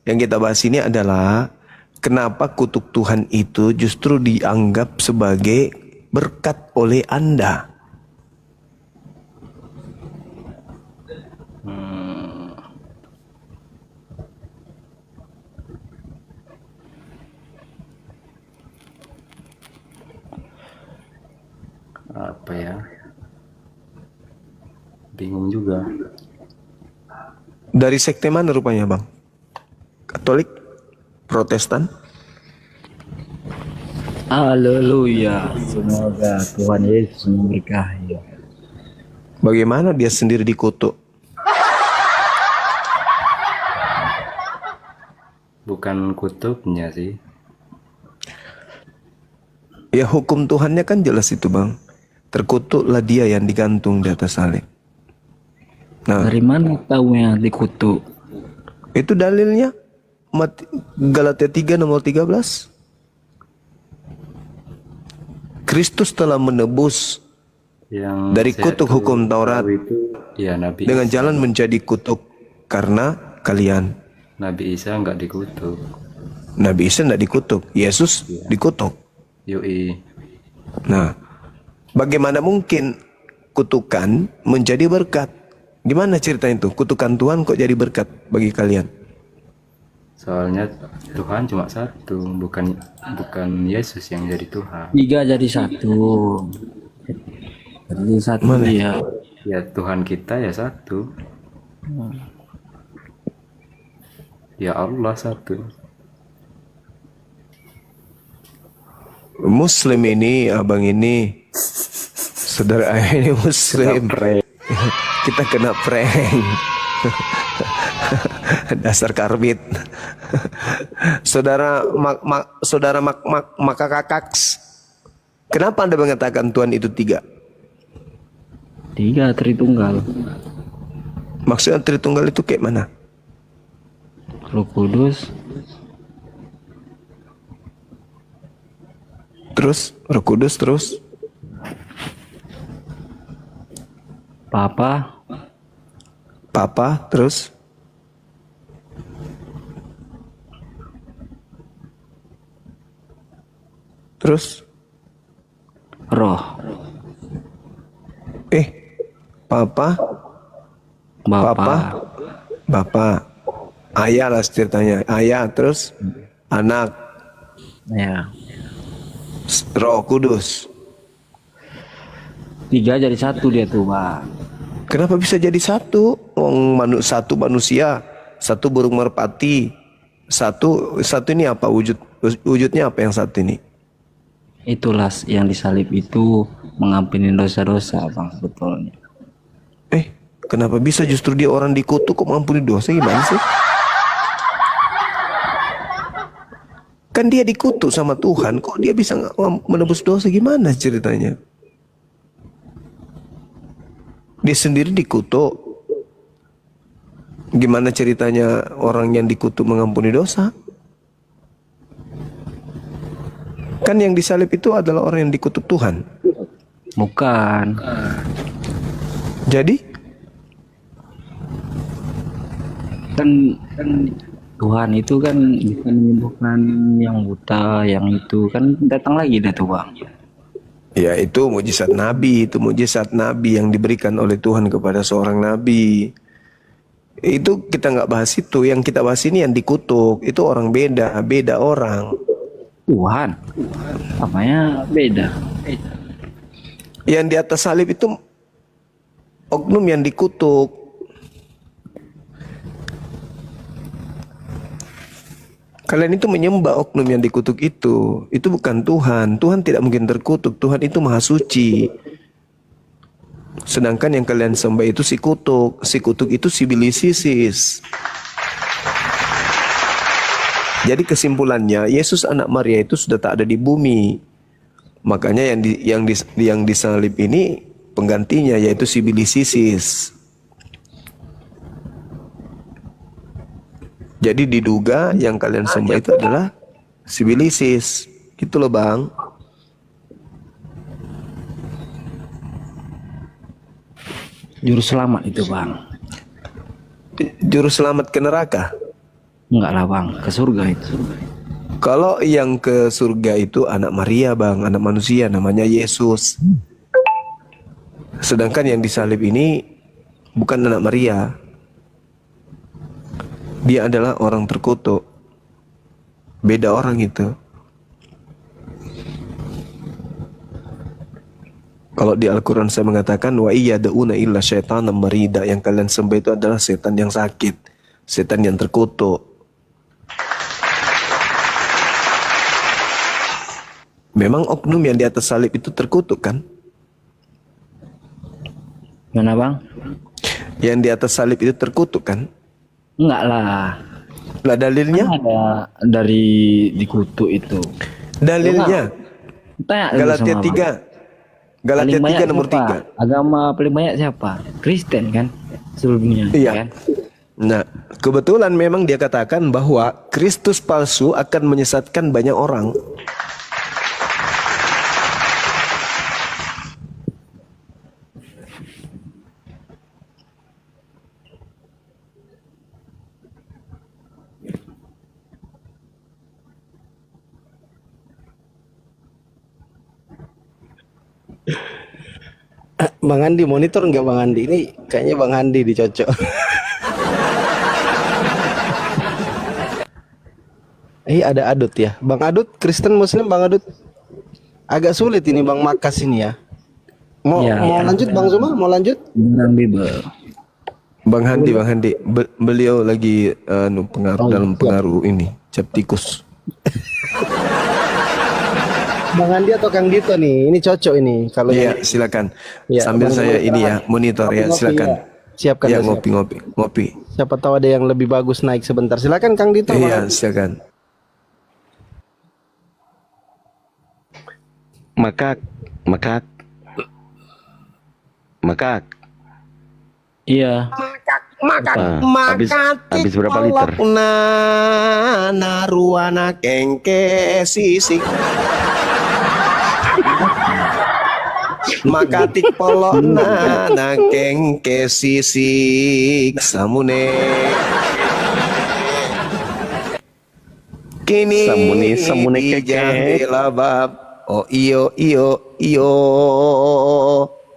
Yang kita bahas ini adalah kenapa kutuk Tuhan itu justru dianggap sebagai berkat oleh Anda. Apa ya? Bingung juga. Dari sekte mana rupanya, Bang? Katolik? Protestan? Haleluya. Semoga Tuhan Yesus memberkahi. Bagaimana dia sendiri dikutuk? Bukan kutubnya sih. Ya hukum Tuhannya kan jelas itu, Bang. Terkutuklah dia yang digantung di atas salib. Nah, Dari mana tahunya dikutuk? itu dalilnya Galatia 3 nomor 13. Kristus telah menebus Yang dari saya kutuk hukum Taurat itu ya Nabi dengan Isa. jalan menjadi kutuk karena kalian. Nabi Isa nggak dikutuk. Nabi Isa tidak dikutuk, Yesus dikutuk. Yoi. Nah, bagaimana mungkin kutukan menjadi berkat? Gimana cerita itu? Kutukan Tuhan kok jadi berkat bagi kalian? Soalnya Tuhan cuma satu, bukan Yesus yang jadi Tuhan. 3 jadi 1. Jadi 1 Mana? dia. Ya Tuhan kita ya satu. Ya Allah satu. Muslim ini, abang ini, saudara ayah ini Muslim. Kita kena prank. Dasar karbit. Saudara maka kakaks. Kenapa Anda mengatakan Tuhan itu 3? 3 Tritunggal. Maksudnya Tritunggal itu kayak mana? Roh Kudus, Terus Roh Kudus, terus Papa, terus Roh, Papa, Bapa, Bapak, ayah lah ceritanya. Ayah, terus anak, ya. Roh Kudus. 3 jadi 1 dia tuh, Bang. Kenapa bisa jadi satu? Satu manusia, satu burung merpati, satu ini apa wujudnya apa yang satu ini? Itulah yang disalib itu mengampuni dosa-dosa, Bang, sebetulnya. Kenapa bisa justru dia orang dikutuk kok mengampuni dosa, gimana sih? Kan dia dikutuk sama Tuhan, kok dia bisa menebus dosa, gimana ceritanya? Dia sendiri dikutuk. Gimana ceritanya orang yang dikutuk mengampuni dosa? Kan yang disalib itu adalah orang yang dikutuk Tuhan. Bukan. Jadi Kan Tuhan itu kan bisa menyembuhkan yang buta, yang itu kan datang lagi dah tuh Bang. ya itu mujizat Nabi, itu mujizat Nabi yang diberikan oleh Tuhan kepada seorang Nabi. Itu kita nggak bahas itu, yang kita bahas ini yang dikutuk, itu orang beda orang. Tuhan. Apanya beda? Yang di atas salib itu oknum yang dikutuk. Kalian itu menyembah oknum yang dikutuk itu bukan Tuhan. Tuhan tidak mungkin terkutuk. Tuhan itu maha suci. Sedangkan yang kalian sembah itu si kutuk. Si kutuk itu sibilisisis. Jadi kesimpulannya, Yesus anak Maria itu sudah tak ada di bumi. Makanya yang disalib ini penggantinya, yaitu sibilisisis. Jadi diduga yang kalian sembah itu adalah sibilisis. Gitu loh Bang. Juru selamat itu Bang. Juru selamat ke neraka? Enggak lah Bang, ke surga itu. Kalau yang ke surga itu anak Maria Bang, anak manusia namanya Yesus. Sedangkan yang disalib ini bukan anak Maria. Dia adalah orang terkutuk. Beda orang itu. Kalau di Al-Quran saya mengatakan wa iyyad'una illa syaitanan marida, yang kalian sembah itu adalah setan yang sakit, setan yang terkutuk. Memang oknum yang di atas salib itu terkutuk kan? Mana Bang? Yang di atas salib itu terkutuk kan? Enggak lah. Lah dalilnya? Kan ada dari dikutuk itu. Dalilnya? Tanya dulu Galatia sama 3. Bang. Galatia Paling banyak 3 nomor siapa? 3. Agama paling banyak siapa? Kristen kan? Sebelumnya. Iya. Kan? Nah, kebetulan memang dia katakan bahwa Kristus palsu akan menyesatkan banyak orang. Bang Andi monitor nggak Bang Andi? Ini kayaknya Bang Andi dicocok. Ada Adut ya. Bang Adut, Kristen Muslim Bang Adut. Agak sulit ini Bang Makas ini ya. Mau lanjut Bang Zuma? Mau lanjut? Beneran Bible. Bang Handi, beliau lagi dalam pengaruh ini, cap tikus. Bang Andi atau Kang Dito nih? Ini cocok ini kalau Iya, silakan. Ya, Sambil Bang saya Zuma, ini ya, monitor ya, ngopi, silakan. ya. Siapkan Ya, dah, siap. ngopi. Siapa tahu ada yang lebih bagus naik sebentar. Silakan Kang Dito. Bang Iya, Andi. silakan. Makak. Iya. Habis berapa liter? Naruana kengke sisik. Makatik polona na kengke sisik samune. Kini Samune keke. labab. Oh iyo.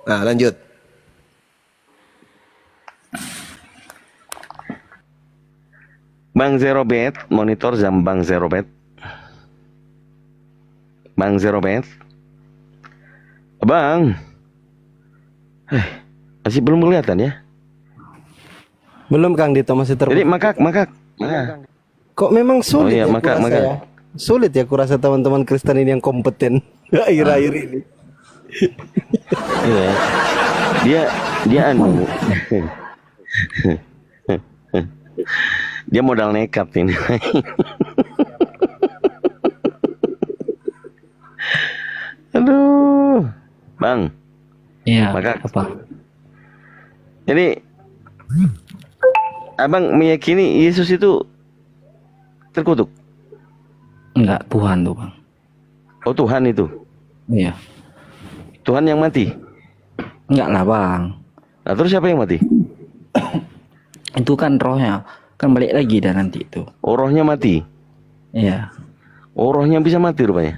Nah, lanjut. Bang Zerobet, monitor jam Bang Zerobet. Bang Zerobet. Bang. Masih belum kelihatan ya? Belum Kang Dito masih Jadi makak. Kok memang sulit iya, ya makak. kurasa ya? Sulit ya kurasa teman-teman Kristen ini yang kompeten akhir-akhir ini. Iya. Dia anu. Dia modal nekat ini. Bang. Iya. Maka Apa? jadi abang meyakini Yesus itu terkutuk? Enggak, Tuhan tuh bang. Oh Tuhan itu? Iya. Tuhan yang mati? Enggak lah bang. Nah terus siapa yang mati? Itu kan rohnya. Kan balik lagi dah nanti itu. Oh rohnya mati? Iya. Oh rohnya bisa mati rupanya?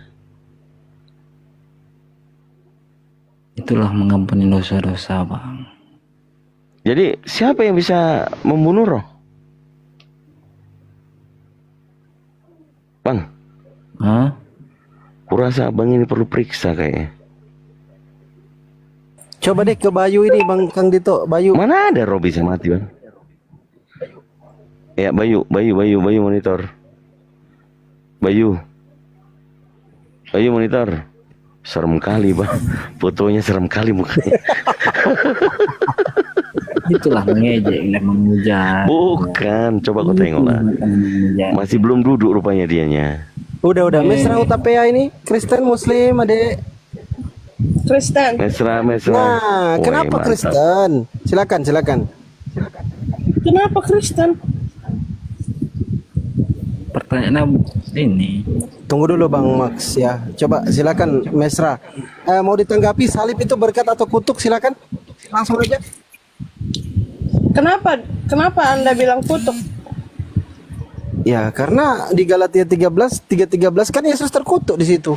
Itulah mengampuni dosa-dosa bang. Jadi siapa yang bisa membunuh roh? Bang, Hah? kurasa abang ini perlu periksa kayaknya. Coba deh ke Bayu ini Bang Kang Dito, Bayu. Mana ada roh bisa mati bang? Ya Bayu monitor. Bayu monitor. Serem kali bang, fotonya serem kali mukanya. Itulah mengejek dan menghujat. Bukan, coba kau tengok lah. Masih belum duduk rupanya dianya. Udah Mesra Utapea ini Kristen Muslim adek. Kristen. Mesra. Nah, Woi, kenapa mantap. Kristen? Silakan. Kenapa Kristen? Pertanyaan ini. Tunggu dulu Bang Max ya. Coba silakan Mesra. Mau ditanggapi salib itu berkat atau kutuk, silakan. Langsung aja. Kenapa Anda bilang kutuk? Ya, karena di Galatia 3:13 kan Yesus terkutuk di situ.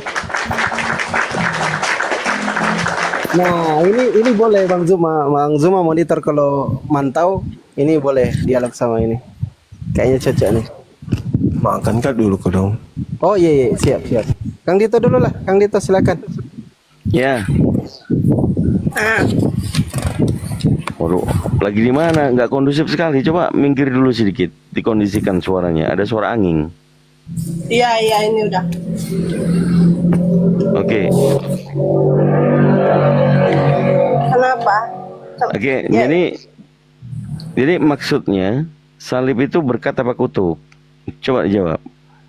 Nah, ini boleh Bang Zuma monitor kalau mantau, ini boleh dialog sama ini. Kayaknya cocok nih. Makan kan dulu kau dong. Oh iya, siap. Kang Dito dulu lah, Kang Dito silakan. Ya. Waduh, lagi di mana? Nggak kondusif sekali. Coba minggir dulu sedikit, dikondisikan suaranya. Ada suara angin. Iya ini udah. Oke. Kenapa? Oke, Ya. jadi maksudnya salib itu berkat apa kutuk? Coba jawab.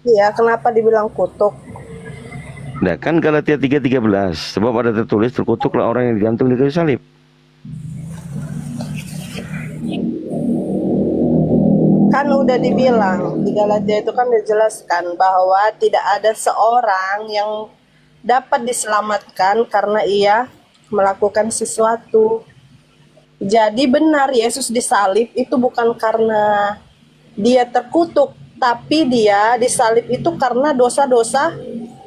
Iya, kenapa dibilang kutuk? Nah, kan Galatia 3:13, sebab ada tertulis terkutuklah orang yang digantung di kayu salib. Kan udah dibilang di Galatia itu kan dijelaskan bahwa tidak ada seorang yang dapat diselamatkan karena ia melakukan sesuatu. Jadi benar Yesus disalib itu bukan karena dia terkutuk, tapi dia disalib itu karena dosa-dosa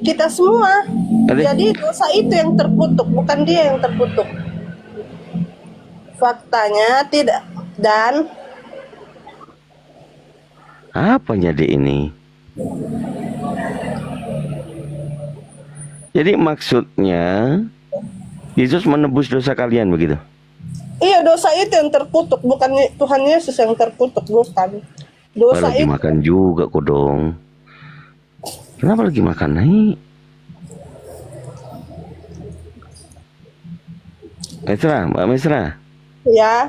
kita semua. Jadi dosa itu yang terkutuk, bukan dia yang terkutuk. Faktanya tidak. Dan Apa jadi ini? Jadi maksudnya Yesus menebus dosa kalian begitu? iya, dosa itu yang terkutuk, bukan Tuhan Yesus yang terkutuk, bukan. Dosa Lagi itu makan juga kok dong. Kenapa lagi makan nih? Mbak Mesra. ya.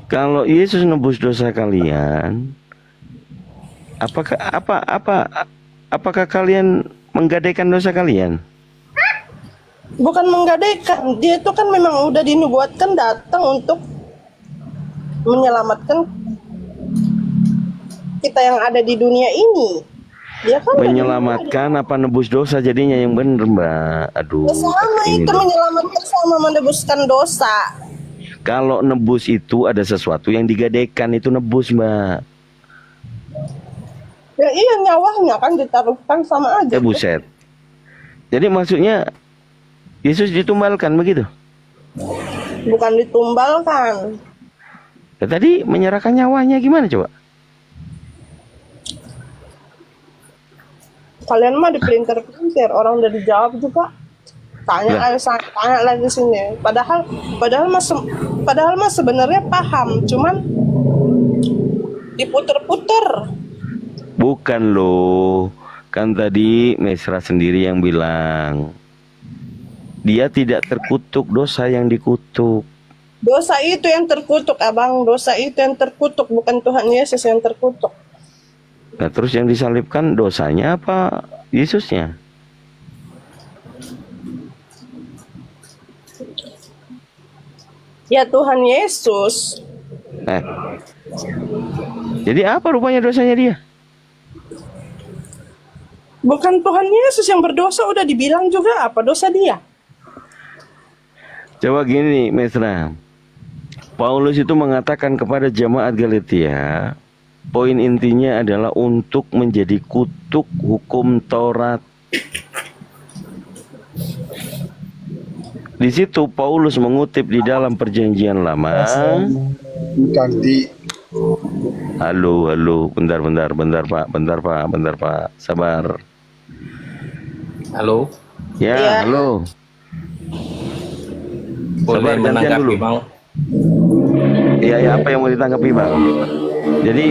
Kalau Yesus nebus dosa kalian, apakah kalian menggadaikan dosa kalian? Bukan menggadaikan, dia itu kan memang udah dinubuatkan datang untuk menyelamatkan kita yang ada di dunia ini. Dia kan Menyelamatkan apa nebus dosa jadinya yang benar, Mbak? Aduh. sama ini itu loh. menyelamatkan sama menebuskan dosa. Kalau nebus itu ada sesuatu yang digadaikan, itu nebus, Mbak. Ya iya, nyawanya kan ditaruhkan sama aja. Buset. Jadi maksudnya Yesus ditumbalkan begitu? Bukan ditumbalkan. Ya, tadi menyerahkan nyawanya gimana coba? Kalian mah dipelintir-pelintir, orang udah dijawab juga. Tanya lagi sini. Padahal mah sebenarnya paham, cuman diputer-puter. Bukan loh. Kan tadi Mesra sendiri yang bilang dia tidak terkutuk dosa yang dikutuk. Dosa itu yang terkutuk, Abang. Dosa itu yang terkutuk, bukan Tuhan Yesus yang terkutuk. Nah terus yang disalibkan dosanya apa Yesusnya? Ya Tuhan Yesus. Eh. Jadi apa rupanya dosanya dia? Bukan Tuhan Yesus yang berdosa, udah dibilang juga apa dosa dia. Coba gini, Mesra. Paulus itu mengatakan kepada jemaat Galatia, poin intinya adalah untuk menjadi kutuk hukum Taurat. Di situ Paulus mengutip di dalam Perjanjian Lama. Halo, bentar Pak, sabar. Halo, Ya, halo. boleh Sabar, gantian menanggapi dulu. Bang? Ya, apa yang mau ditanggapi, Bang? Jadi,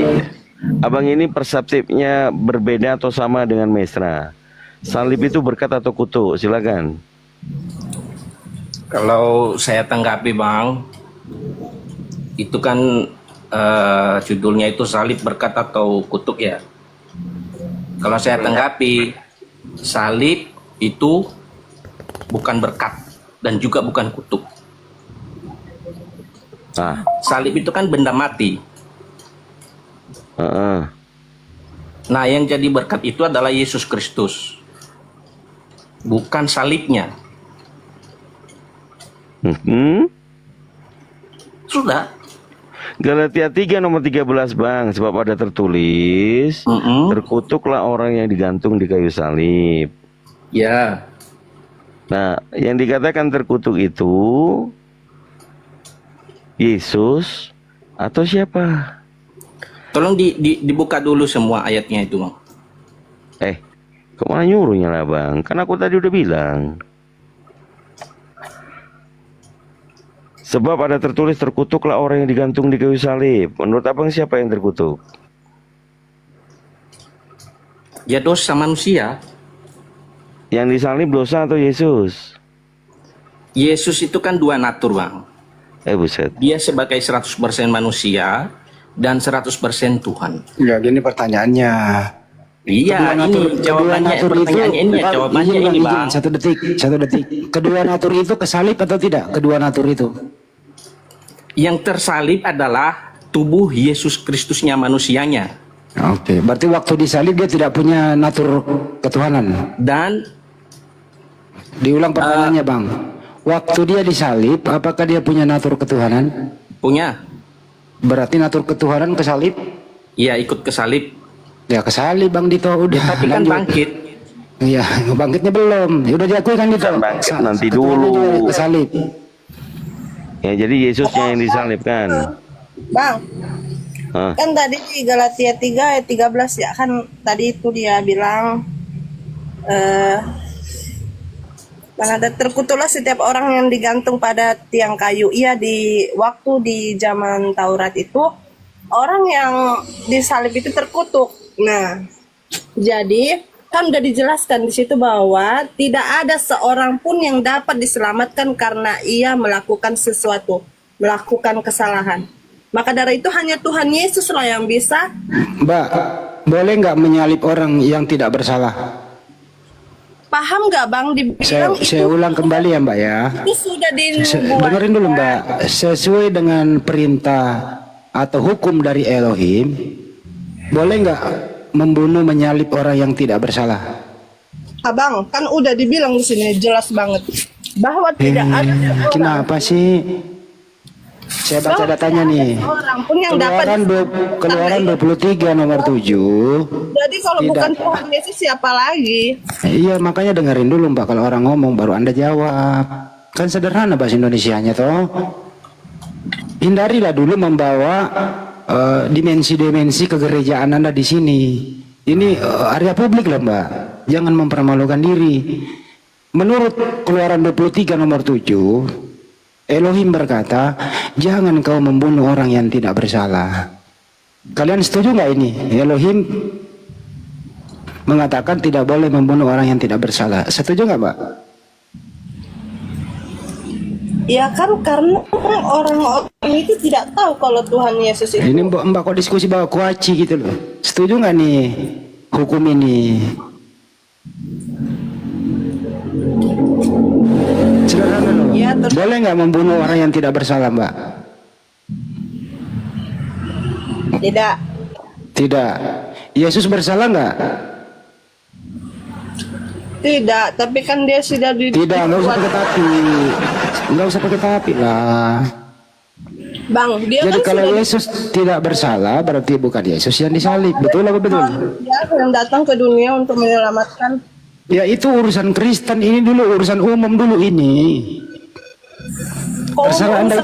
abang ini perseptifnya berbeda atau sama dengan Mesra. Salib itu berkat atau kutuk? Silakan. Kalau saya tanggapi Bang, itu kan judulnya itu salib berkat atau kutuk ya. Kalau saya tanggapi, salib itu bukan berkat dan juga bukan kutuk. Salib itu kan benda mati. Nah, yang jadi berkat itu adalah Yesus Kristus, bukan salibnya. Sudah. Galatia 3 nomor 13, Bang. Sebab ada tertulis, terkutuklah orang yang digantung di kayu salib. Ya. Nah, yang dikatakan terkutuk itu Yesus atau siapa? Tolong dibuka dulu semua ayatnya itu, Bang. Kok malah nyuruhnya lah, Bang? Kan aku tadi udah bilang. Sebab ada tertulis, terkutuklah orang yang digantung di kayu salib. Menurut abang siapa yang terkutuk? Ya dosa manusia. Yang disalib dosa atau Yesus? Yesus itu kan dua natur, Bang. Buset. Dia sebagai 100% manusia dan 100% Tuhan. Ya, gini pertanyaannya. Iya, ini jawabannya, pertanyaannya ini, jawabannya ini, Bang. Satu detik. Kedua natur itu kesalib atau tidak? Kedua natur itu. Yang tersalib adalah tubuh Yesus Kristusnya, manusianya. Oke, berarti waktu disalib dia tidak punya natur ketuhanan. Dan diulang pertanyaannya, Bang. Waktu dia disalib, apakah dia punya natur ketuhanan? Punya. Berarti natur ketuhanan kesalib? Iya, ikut kesalib. Ya kesalib, Bang Dito, udah. Ya, tapi kan bangkit. Iya, bangkitnya belum. Ya udah diakui kan Dito. Bangkit nanti dulu. Kesalib. Ya, jadi Yesusnya yang disalib kan. Bang, kan tadi di Galatia 3 ayat 13 ya, kan tadi itu dia bilang ada terkutuklah setiap orang yang digantung pada tiang kayu. Iya, di waktu di zaman Taurat itu orang yang disalib itu terkutuk. Nah, jadi kan udah dijelaskan di situ bahwa tidak ada seorang pun yang dapat diselamatkan karena ia melakukan sesuatu, melakukan kesalahan. Maka dari itu hanya Tuhan Yesus lah yang bisa. Mbak, boleh nggak menyalib orang yang tidak bersalah? Paham nggak, Bang? Dibilang saya ulang kembali ya, Mbak ya. Itu sudah dibuat. Dengerin dulu, Mbak. Sesuai dengan perintah atau hukum dari Elohim, boleh nggak membunuh, menyalib orang yang tidak bersalah? Abang, kan udah dibilang di sini jelas banget bahwa tidak ada seorang. Kenapa sih? Saya baca datanya nih. Orang pun yang dapat Keluaran 23 nomor 7. Jadi kalau bukan Tuhan Yesus siapa lagi? Iya, makanya dengerin dulu, Mbak. Kalau orang ngomong baru Anda jawab. Kan sederhana bahasa Indonesianya toh. Hindarilah dulu membawa dimensi-dimensi kegerejaan Anda di sini. Ini area publik lah, Mbak. Jangan mempermalukan diri. Menurut Keluaran 23 nomor 7, Elohim berkata, jangan kau membunuh orang yang tidak bersalah. Kalian setuju nggak ini? Elohim mengatakan tidak boleh membunuh orang yang tidak bersalah. Setuju nggak, Mbak? Ya kan karena orang-orang itu tidak tahu kalau Tuhan Yesus itu. Ini Mbak kok diskusi bawa kuaci gitu loh. Setuju nggak nih hukum ini? Sederhana loh. Ya, terus Boleh nggak membunuh orang yang tidak bersalah, Mbak? tidak. Tidak. Yesus bersalah nggak? Tidak, tapi kan dia sudah Tidak, nggak usah pakai tapi. Nggak usah pakai tapi lah. Bang, dia Jadi kan kalau sudah Yesus tidak bersalah, berarti bukan Yesus yang disalib. Betul apa betul? dia yang datang ke dunia untuk menyelamatkan. Ya itu urusan Kristen, ini dulu urusan umum dulu ini. Terserah Anda,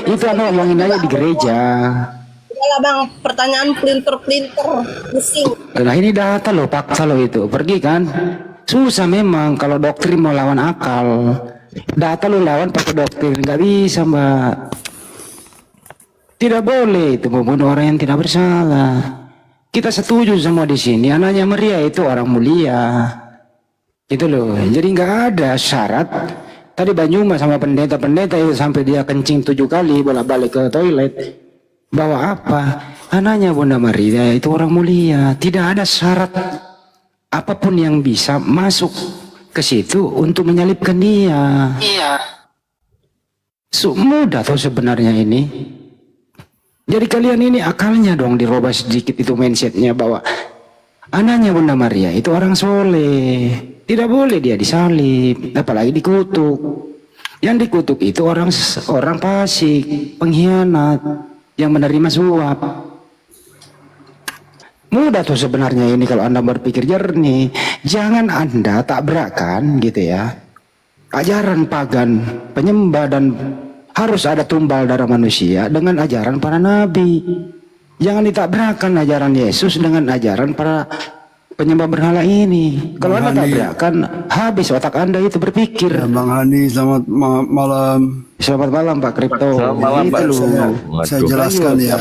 itu Anda omongin aja di gereja. Yalah bang, pertanyaan pelinter-pelinter, pusing. Nah ini data loh, paksa loh itu. Pergi kan? Susah memang kalau doktrin mau lawan akal. Data lo lawan pakai doktrin, nggak bisa Mbak. Tidak boleh itu membunuh orang yang tidak bersalah. Kita setuju semua di sini. Anaknya Maria itu orang mulia. Itu loh. Jadi nggak ada syarat. Tadi Banyuma sama pendeta-pendeta itu sampai dia kencing 7 kali bolak-balik ke toilet. Bawa apa? Anaknya Bunda Maria itu orang mulia. Tidak ada syarat apapun yang bisa masuk ke situ untuk menyalibkan dia. Iya. Mudah tuh sebenarnya ini. Jadi kalian ini akalnya dong dirubah sedikit itu mindsetnya bahwa anaknya Bunda Maria itu orang soleh. Tidak boleh dia disalib, apalagi dikutuk. Yang dikutuk itu orang fasik, pengkhianat, yang menerima suap. Mudah tuh sebenarnya ini kalau Anda berpikir jernih. Jangan Anda tabrakan gitu ya. Ajaran pagan, penyembah dan harus ada tumbal darah manusia dengan ajaran para nabi. Jangan ditabrakkan ajaran Yesus dengan ajaran para penyembah berhala ini. Kalau Anda tabrakan, habis otak Anda itu berpikir. Ya, Bang Hani, selamat malam. Selamat malam Pak Kripto. Selamat malam Pak. Saya jelaskan ya.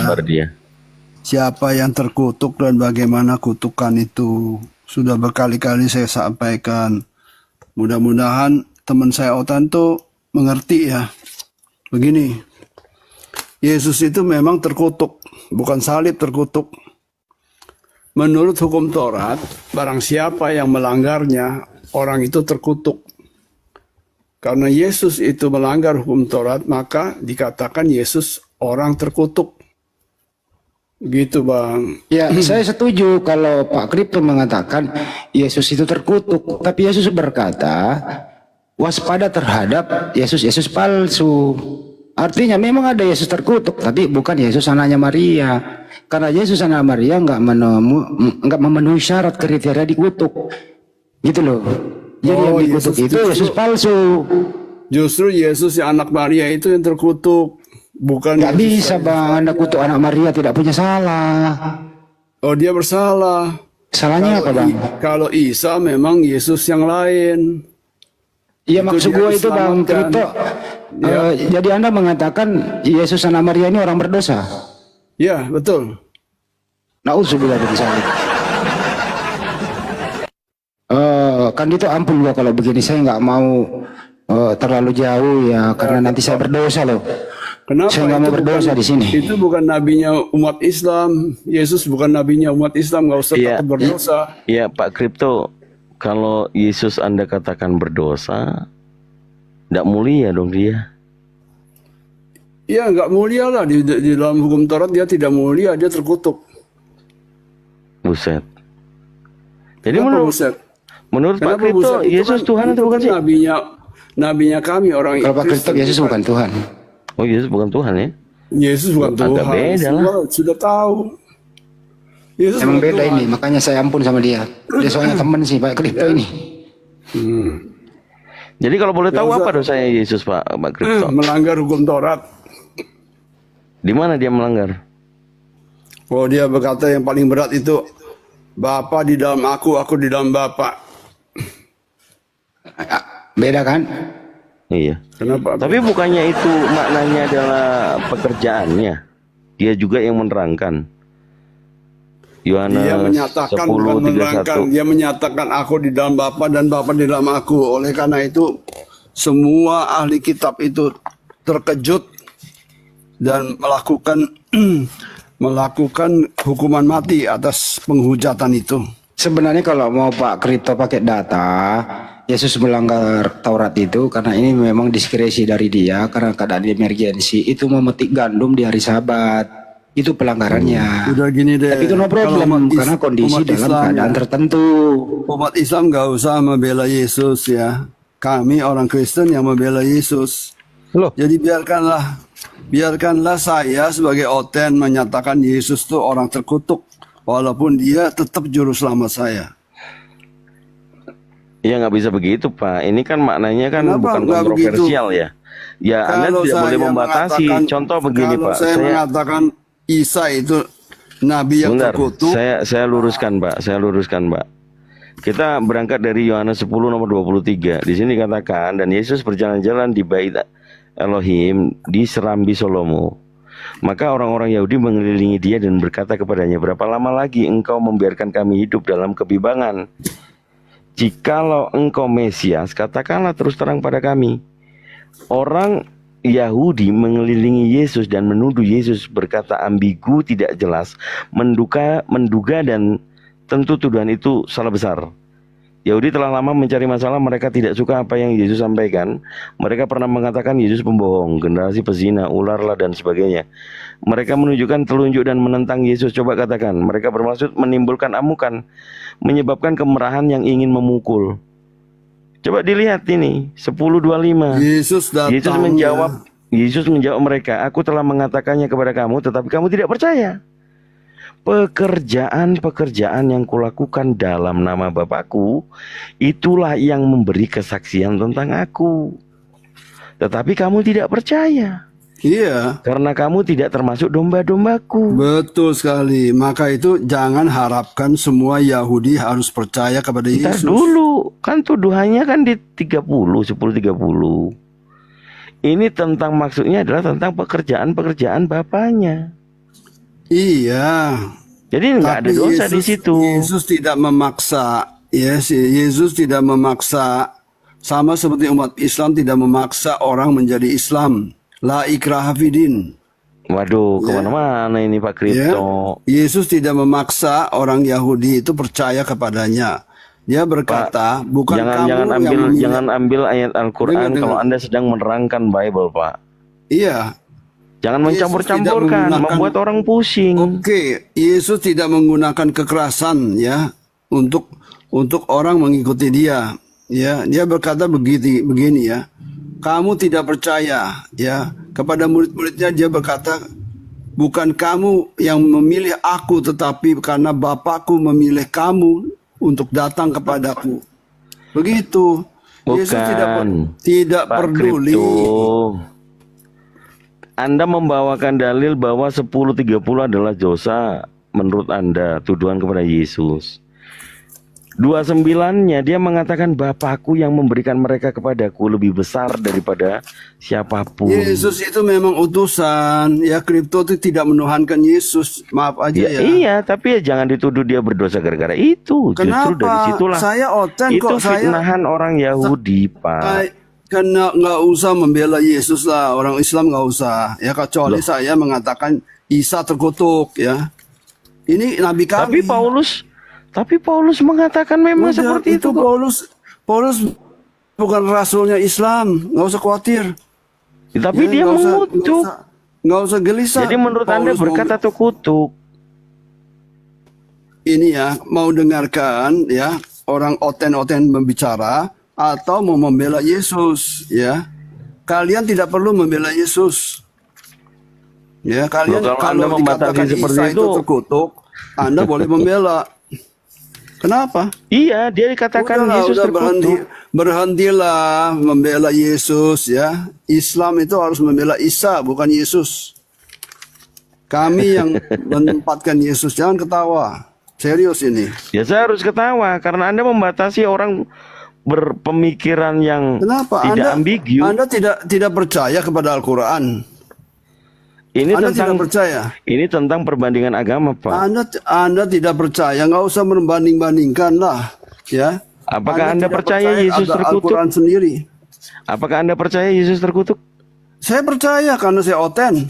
Siapa yang terkutuk dan bagaimana kutukan itu sudah berkali-kali saya sampaikan. Mudah-mudahan teman saya Otan tuh mengerti ya. Begini, Yesus itu memang terkutuk, bukan salib terkutuk. Menurut hukum Taurat, barang siapa yang melanggarnya, orang itu terkutuk. Karena Yesus itu melanggar hukum Taurat, maka dikatakan Yesus orang terkutuk. Gitu Bang. Ya, saya setuju kalau Pak Kripto mengatakan Yesus itu terkutuk. Tapi Yesus berkata, waspada terhadap Yesus palsu. Artinya memang ada Yesus terkutuk, tapi bukan Yesus anaknya Maria. Karena Yesus anak Maria nggak memenuhi syarat kriteria dikutuk. Gitu loh. Jadi yang dikutuk itu Yesus palsu. Justru Yesus yang anak Maria itu yang terkutuk. Bukan nggak bisa Bang, Anda kutuk anak Maria tidak punya salah. Oh dia bersalah. Salahnya apa Bang? Kalau Isa memang Yesus yang lain. Iya maksud gue itu Bang Kripto. Ya. Jadi Anda mengatakan Yesus anak Maria ini orang berdosa? Ya betul. Na'udzubillah min dzalik. Kan itu ampun gua kalau begini, saya nggak mau terlalu jauh ya karena nanti saya berdosa loh. Kenapa? Saya nggak mau berdosa di sini. Itu bukan nabinya umat Islam. Yesus bukan nabinya umat Islam, nggak usah takut berdosa. Iya Pak Kripto, kalau Yesus Anda katakan berdosa, tidak mulia dong dia. Iya nggak mulia lah di dalam hukum Taurat dia tidak mulia, dia terkutuk. Buset. Jadi buset? menurut Pak Kripto Yesus Tuhan atau bukan sih? Nabinya kami orang Kalau Pak Kripto Yesus bukan Tuhan. Oh Yesus bukan Tuhan ya? Yesus bukan Tuhan. Agak beda lah. Sudah tahu. Yesus Emang beda Tuhan. ini, makanya saya ampun sama dia. Dia soalnya teman sih Pak Kripto ini. Jadi kalau boleh tahu apa dosanya Yesus Pak Kripto? Melanggar hukum Taurat. Di mana dia melanggar? Oh dia berkata yang paling berat itu Bapa di dalam aku di dalam Bapa. Beda kan? Iya. Kenapa? Tapi bukannya itu maknanya adalah pekerjaannya. Dia juga yang menerangkan. Yohanes Dia menyatakan bukan menerangkan, dia menyatakan aku di dalam Bapa dan Bapa di dalam aku. Oleh karena itu semua ahli kitab itu terkejut dan melakukan hukuman mati atas penghujatan itu. Sebenarnya kalau mau Pak Kripto pakai data, Yesus melanggar Taurat itu karena ini memang diskresi dari dia karena keadaan emergensi itu memetik gandum di hari Sabat. Itu pelanggarannya. Udah gini deh. Tapi itu no problem karena kondisi dalam keadaan tertentu. Umat Islam nggak usah membela Yesus ya. Kami orang Kristen yang membela Yesus. Loh. Jadi biarkanlah saya sebagai Oten menyatakan Yesus itu orang terkutuk, walaupun dia tetap juru selamat saya. Ya nggak bisa begitu Pak. Ini kan maknanya kan Kenapa bukan nggak kontroversial begitu? ya. Ya Anda Kalau tidak boleh saya membatasi. mengatakan- Contoh begini kalau Pak. saya mengatakan Isa itu nabi yang Bentar, terkutuk. saya luruskan Pak. Saya luruskan Pak. Kita berangkat dari Yohanes 10 nomor 23. Di sini dikatakan dan Yesus berjalan-jalan di Bait Elohim di Serambi Solomo. Maka orang-orang Yahudi mengelilingi dia dan berkata kepadanya, berapa lama lagi engkau membiarkan kami hidup dalam kebibangan? Jikalau engkau Mesias, katakanlah terus terang pada kami. Orang Yahudi mengelilingi Yesus dan menuduh Yesus berkata ambigu, tidak jelas, menduga dan tentu tuduhan itu salah besar. Yahudi telah lama mencari masalah, mereka tidak suka apa yang Yesus sampaikan. Mereka pernah mengatakan Yesus pembohong, generasi pezina, ularlah dan sebagainya. Mereka menunjukkan telunjuk dan menentang Yesus. Coba katakan, mereka bermaksud menimbulkan amukan, menyebabkan kemarahan yang ingin memukul. Coba dilihat ini 10:25. Yesus datang. Yesus menjawab mereka, aku telah mengatakannya kepada kamu, tetapi kamu tidak percaya. Pekerjaan-pekerjaan yang kulakukan dalam nama Bapakku, itulah yang memberi kesaksian tentang aku. Tetapi kamu tidak percaya. Iya. Karena kamu tidak termasuk domba-dombaku. Betul sekali. Maka itu jangan harapkan semua Yahudi harus percaya kepada Ntar Yesus. dulu, kan tuduhannya kan di 10:30. Ini tentang maksudnya adalah tentang pekerjaan-pekerjaan Bapaknya. Iya. Jadi nggak ada Tapi dosa di situ. Yesus tidak memaksa. Yesus tidak memaksa. Sama seperti umat Islam tidak memaksa orang menjadi Islam. La ikraha fidin. Waduh, kemana-mana ini Pak Kripto. Yesus tidak memaksa orang Yahudi itu percaya kepadanya. Dia berkata, bukan kamu yang memilih. Jangan ambil ayat Al-Quran Dengar. kalau Anda sedang menerangkan Bible, Pak. Iya. Jangan mencampur-campurkan, membuat orang pusing. Oke, Yesus tidak menggunakan kekerasan ya untuk orang mengikuti dia. Ya, dia berkata begini ya. Kamu tidak percaya ya. Kepada murid-muridnya dia berkata, bukan kamu yang memilih aku, tetapi karena Bapakku memilih kamu untuk datang kepadaku. Begitu. Yesus tidak Pak peduli. Kripto. Anda membawakan dalil bahwa 10:30 adalah dosa menurut Anda, tuduhan kepada Yesus. 29-nya dia mengatakan Bapakku yang memberikan mereka kepadaku lebih besar daripada siapapun. Yesus itu memang utusan. Ya, Kripto itu tidak menuhankan Yesus. Maaf aja ya. Iya, tapi ya jangan dituduh dia berdosa gara-gara itu. Kenapa? Justru dari situlah. Saya Oten itu kok. fitnahan orang Yahudi, Pak. Karena nggak usah membela Yesus lah. Orang Islam nggak usah. Ya, kecuali saya mengatakan Isa terkutuk ya. Ini Nabi kami. Tapi Paulus mengatakan memang seperti itu. Paulus bukan rasulnya Islam, nggak usah khawatir. Tapi dia mengutuk. Nggak usah gelisah. Jadi menurut Anda berkat atau kutuk? Ini ya, mau dengarkan ya orang oten-oten membicara atau mau membela Yesus ya. Kalian tidak perlu membela Yesus. Ya, kalian Loh, kalau Anda dikatakan membatasi seperti Isa itu itu terkutuk, Anda boleh membela. Kenapa? Iya, dia dikatakan Yesus terkutuk. Berhentilah membela Yesus ya. Islam itu harus membela Isa, bukan Yesus. Kami yang menempatkan Yesus, jangan ketawa. Serius ini. Ya saya harus ketawa karena Anda membatasi orang berpemikiran yang Kenapa? tidak ambigu. Anda tidak percaya kepada Al-Quran. Anda tidak percaya. Ini tentang perbandingan agama, Pak. Anda tidak percaya, nggak usah membanding-bandingkan lah, ya. Apakah Anda tidak percaya Yesus ada terkutuk? Al-Quran sendiri. Apakah Anda percaya Yesus terkutuk? Saya percaya karena saya oten.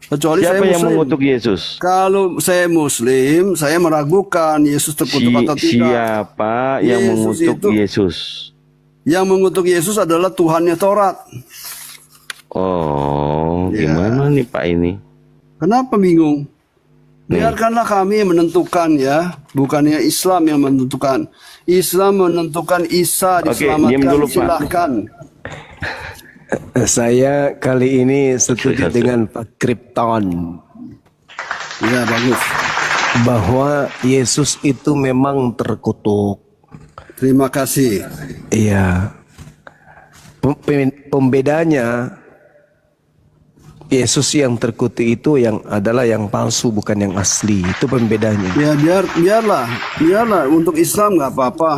Kecuali Siapa saya yang Muslim. mengutuk Yesus? Kalau saya Muslim, saya meragukan Yesus terkutuk atau tidak. Siapa yang Yesus mengutuk itu- Yesus? Yang mengutuk Yesus adalah Tuhannya Taurat. Oh, Ya. gimana nih Pak ini? Kenapa bingung? Biarkanlah kami yang menentukan ya, bukannya Islam yang menentukan. Islam menentukan Isa Oke, diam diselamatkan, dulu, Pak. silahkan. Saya kali ini setuju dengan Pak Krypton Ya bagus. bahwa Yesus itu memang terkutuk. Terima kasih. Iya. Pembedanya Yesus yang terkutuk itu yang adalah yang palsu, bukan yang asli. Itu pembedanya. Ya biarlah untuk Islam nggak apa-apa.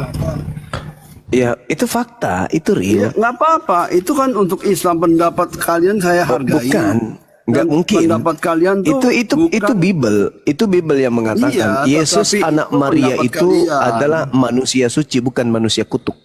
Ya, itu fakta, itu real. Ya, nggak apa-apa. Itu kan untuk Islam, pendapat kalian saya hargai. Bukan, nggak Dan mungkin. Pendapat kalian tuh itu Bible, itu Bible yang mengatakan Iya, Yesus tetapi anak itu Maria pendapat itu kalian. adalah manusia suci, bukan manusia kutuk.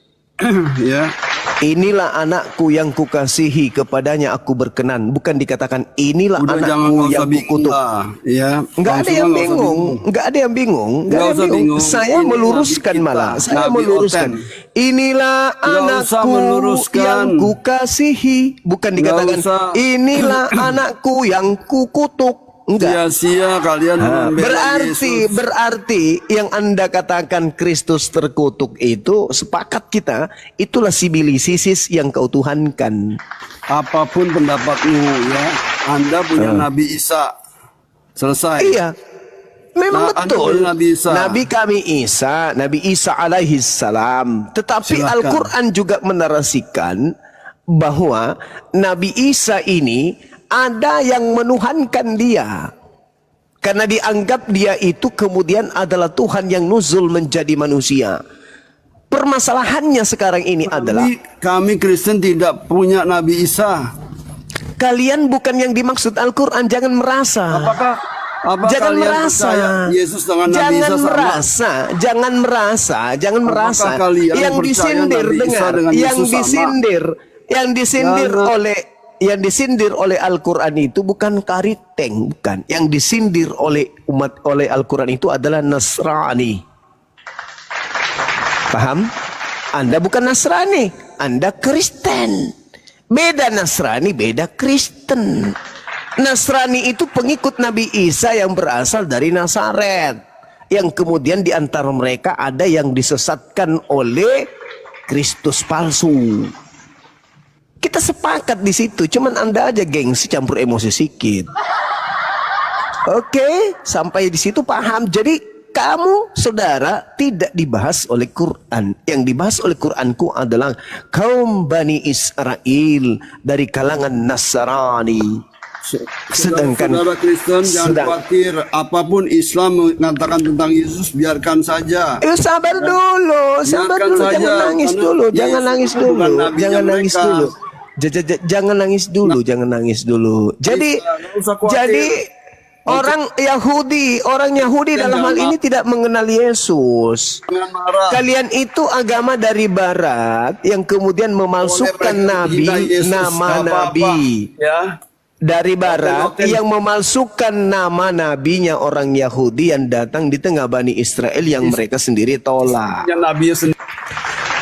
Ya. Inilah anakku yang kukasihi, kepadanya aku berkenan. Bukan dikatakan inilah Udah jangan anakku nggak yang usah bingung kukutuk. lah. Ya. Nggak ada yang bingung, nggak ada yang bingung, nggak ada yang bingung. Saya Ini meluruskan Nabi kita, malah, saya Nabi meluruskan. Oten. Inilah Nggak usah anakku meluruskan. yang kukasihi, bukan Nggak dikatakan usah. inilah anakku yang kukutuk. Enggak. Sia-sia kalian membela Yesus. Berarti yang Anda katakan Kristus terkutuk itu, sepakat kita, itulah sibilisisis yang kau tuhankan. Apapun pendapatmu ya, Anda punya Nabi Isa. Selesai. Iya. Memang Anda betul. punya Nabi Isa. Nabi Isa alaihi salam. Tetapi Silakan. Al-Quran juga menarasikan bahwa Nabi Isa ini ada yang menuhankan dia. Karena dianggap dia itu kemudian adalah Tuhan yang nuzul menjadi manusia. Permasalahannya sekarang ini adalah kami Kristen tidak punya Nabi Isa. kalian bukan yang dimaksud Al-Quran. Jangan merasa. Apakah Jangan kalian merasa. percaya Yesus dengan Nabi Jangan Isa sama? merasa. Jangan merasa. Jangan merasa. kalian Yang percaya disindir, Nabi Isa dengar. dengan Yang Yesus sama? disindir, Jangan. yang disindir oleh Al-Quran itu bukan kariteng, bukan. Yang disindir oleh Al-Quran itu adalah Nasrani. Paham? Anda bukan Nasrani, Anda Kristen. Beda Nasrani, beda Kristen. Nasrani itu pengikut Nabi Isa yang berasal dari Nazaret, yang kemudian di antara mereka ada yang disesatkan oleh Kristus palsu. Kita sepakat di situ, cuman Anda aja gengsi, campur emosi sedikit. Oke, sampai di situ paham. Jadi kamu saudara tidak dibahas oleh Quran. Yang dibahas oleh Quranku adalah kaum Bani Israel dari kalangan Nasrani. Sedangkan saudara Kristen jangan khawatir, apapun Islam mengatakan tentang Yesus biarkan saja. Sabar dulu, Biarkan saja, jangan nangis karena dulu, Yesus jangan nangis itu dulu, bukan nabinya jangan nangis mereka. dulu. Jangan nangis dulu, jangan nangis dulu. Jadi, nggak usah khawatir. jadi orang Yahudi dalam hal ini tidak mengenal Yesus. Jangan marah. Kalian itu agama dari Barat yang kemudian memalsukan nabi, menghina Yesus, nama nggak apa-apa. nabi. Ya. Dari Barat yang memalsukan nama nabinya orang Yahudi yang datang di tengah Bani Israel yang mereka sendiri tolak. Yang Nabi sendiri.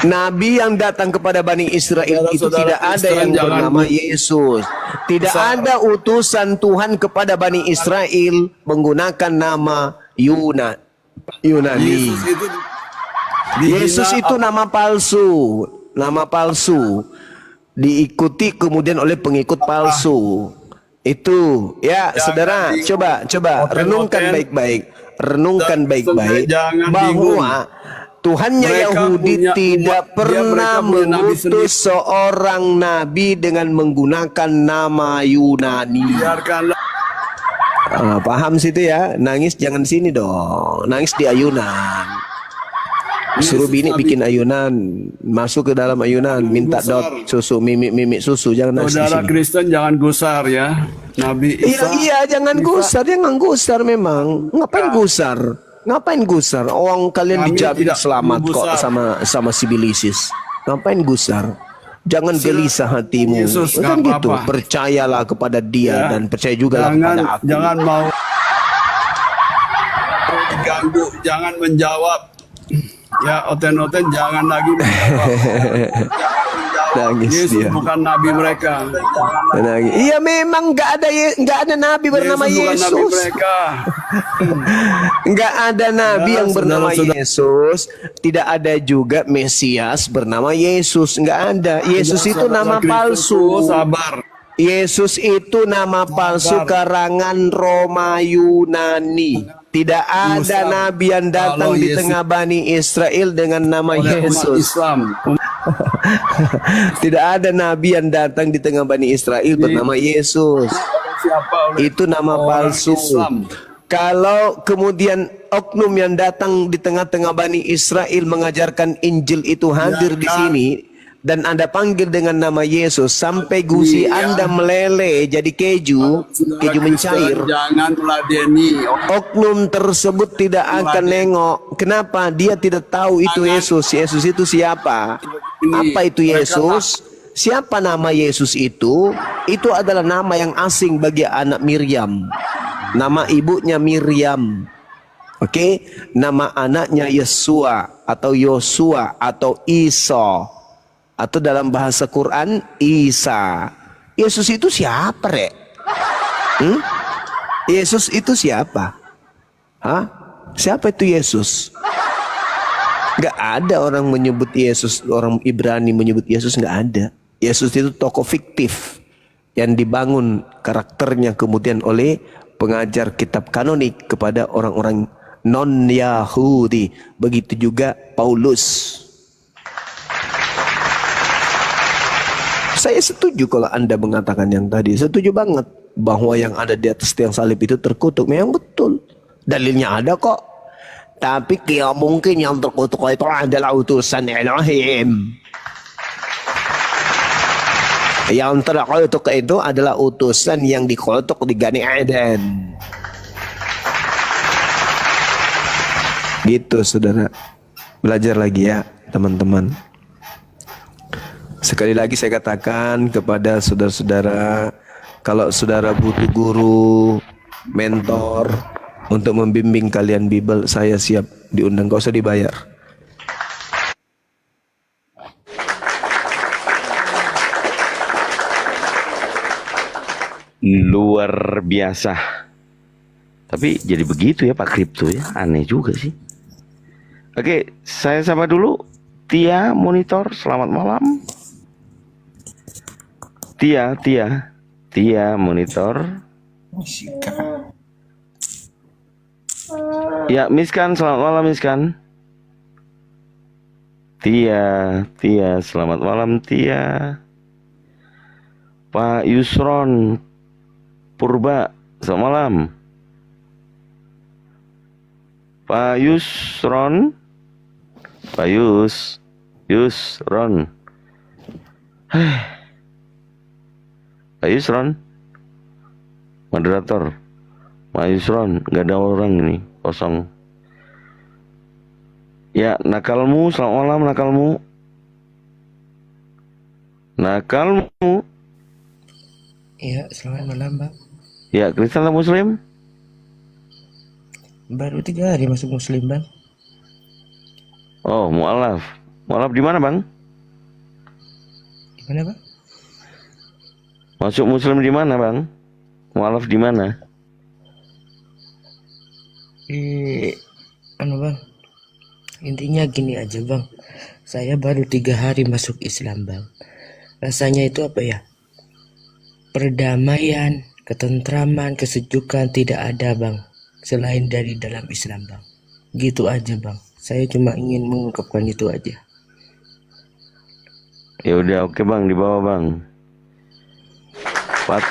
Nabi yang datang kepada Bani Israel itu tidak ada yang bernama Yesus. Tidak ada utusan Tuhan kepada Bani Israel menggunakan nama Yunani. Yesus itu nama palsu. Nama palsu. Diikuti kemudian oleh pengikut palsu. Itu ya saudara, coba renungkan baik-baik. Renungkan baik-baik bahwa Tuhannya Yahudi tidak pernah mengutus seorang nabi dengan menggunakan nama Yunani. Paham situ ya? Nangis jangan sini dong. Nangis di ayunan. Suruh bini bikin ayunan, masuk ke dalam ayunan, minta dot susu, mimik susu, jangan nangis di Saudara sini. Kristen jangan gusar ya. Nabi Isa. Iya, jangan gusar memang. Ngapain gusar? Ngapain gusar? Orang kalian Kami dijamin tidak selamat kok menggusar. sama sibilisis. Ngapain gusar? Jangan gelisah hatimu. Yesus, Kan nggak gitu. apa-apa. Percayalah kepada Dia Ya. dan percaya juga kepada aku. Jangan mau diganggu, jangan menjawab. Ya, oten-oten jangan lagi menjawab. Nangis Yesus dia. bukan nabi mereka. Nangis. Iya memang nggak ada nabi bernama Yesus bukan nabi Yesus. mereka. Nggak ada nabi Ya, yang bernama saudara-saudara. Yesus. Tidak ada juga Mesias bernama Yesus. Nggak ada. Yesus itu nama palsu. Sabar. Yesus itu nama palsu karangan Roma Yunani. Tidak ada nabi yang datang Kalau di Yesus- tengah Bani Israel dengan nama Oleh umat Yesus. Islam. Tidak ada nabi yang datang di tengah Bani Israel bernama Yesus. Siapa oleh Itu nama orang palsu. Islam. Kalau kemudian oknum yang datang di tengah-tengah Bani Israel mengajarkan Injil itu hadir di sini dan Anda panggil dengan nama Yesus sampai gusi Anda meleleh jadi keju mencair. Jangan teladeni. Oknum tersebut tidak akan nengok. Kenapa? Dia tidak tahu itu Yesus. Yesus itu siapa? Apa itu Yesus? Siapa nama Yesus itu? Itu adalah nama yang asing bagi anak Miriam. Nama ibunya Miriam. Oke? Nama anaknya Yesua atau Yosua atau Isa. Atau dalam bahasa Quran Isa. Yesus itu siapa, Rek? Yesus itu siapa? Hah? Siapa itu Yesus? Gak ada orang menyebut Yesus, orang Ibrani menyebut Yesus, gak ada. Yesus itu tokoh fiktif yang dibangun karakternya kemudian oleh pengajar kitab kanonik kepada orang-orang non-Yahudi. Begitu juga Paulus. Saya setuju kalau Anda mengatakan yang tadi. Setuju banget bahwa yang ada di atas tiang salib itu terkutuk. Memang betul. Dalilnya ada kok. Tapi kaya mungkin yang terkutuk itu adalah utusan Elohim. Yang terkutuk itu adalah utusan yang dikutuk di Gani Eden. Gitu saudara. Belajar lagi ya teman-teman. Sekali lagi saya katakan kepada saudara-saudara, kalau saudara butuh guru, mentor untuk membimbing kalian Bible, saya siap diundang, gak usah dibayar. Luar biasa. Tapi jadi begitu ya Pak Kripto ya, aneh juga sih. Oke, saya sapa dulu Tia Monitor, selamat malam. Tia Monitor. Ya, Miskan, selamat malam Miskan. Tia, selamat malam Tia. Pak Yusron Purba, selamat malam. Pak Yusron, Pak Yusron. Pak Yusron, moderator. Pak Yusron, nggak ada orang ini, kosong. Ya, nakalmu, selamat malam nakalmu. Ya, selamat malam Bang. Ya, Kristen atau Muslim? Baru 3 hari masuk Muslim Bang. Oh, mu'alaf. Mu'alaf di mana Bang? Di mana Bang? Masuk Muslim di mana Bang? Mu'alaf di mana? Bang. Intinya gini aja Bang. Saya baru 3 hari masuk Islam Bang. Rasanya itu apa ya? Perdamaian, ketentraman, kesejukan tidak ada Bang. Selain dari dalam Islam Bang. Gitu aja Bang. Saya cuma ingin mengungkapkan itu aja. Ya udah, oke Bang, di bawah Bang. Pak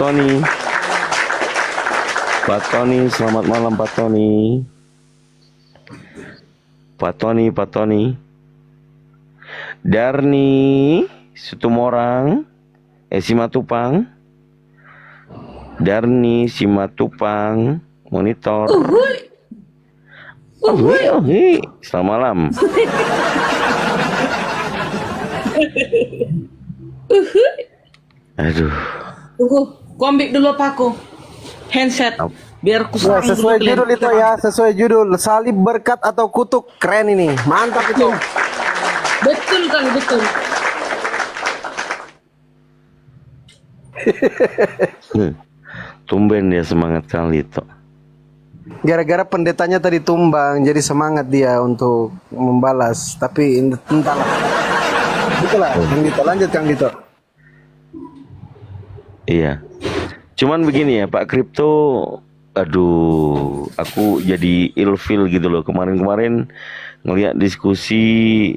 Tony, selamat malam Pak Tony. Pak Tony. Darni Situmorang, Simatupang. Darni Simatupang, monitor. Selamat malam. Aduh. Tunggu, ku ambil dulu apa aku? Handset. Biar ku Ya, sambung sesuai dulu judul itu ya, sesuai judul. Salib, berkat atau kutuk. Keren ini. Mantap itu. Betul kan, betul. Tumben dia semangat kali itu. Gara-gara pendetanya tadi tumbang, jadi semangat dia untuk membalas. Tapi entahlah. Itulah, Kang Dito. Lanjut Kang Dito. Iya. Cuman begini ya Pak Kripto, aduh, aku jadi ilfil gitu loh. Kemarin-kemarin ngeliat diskusi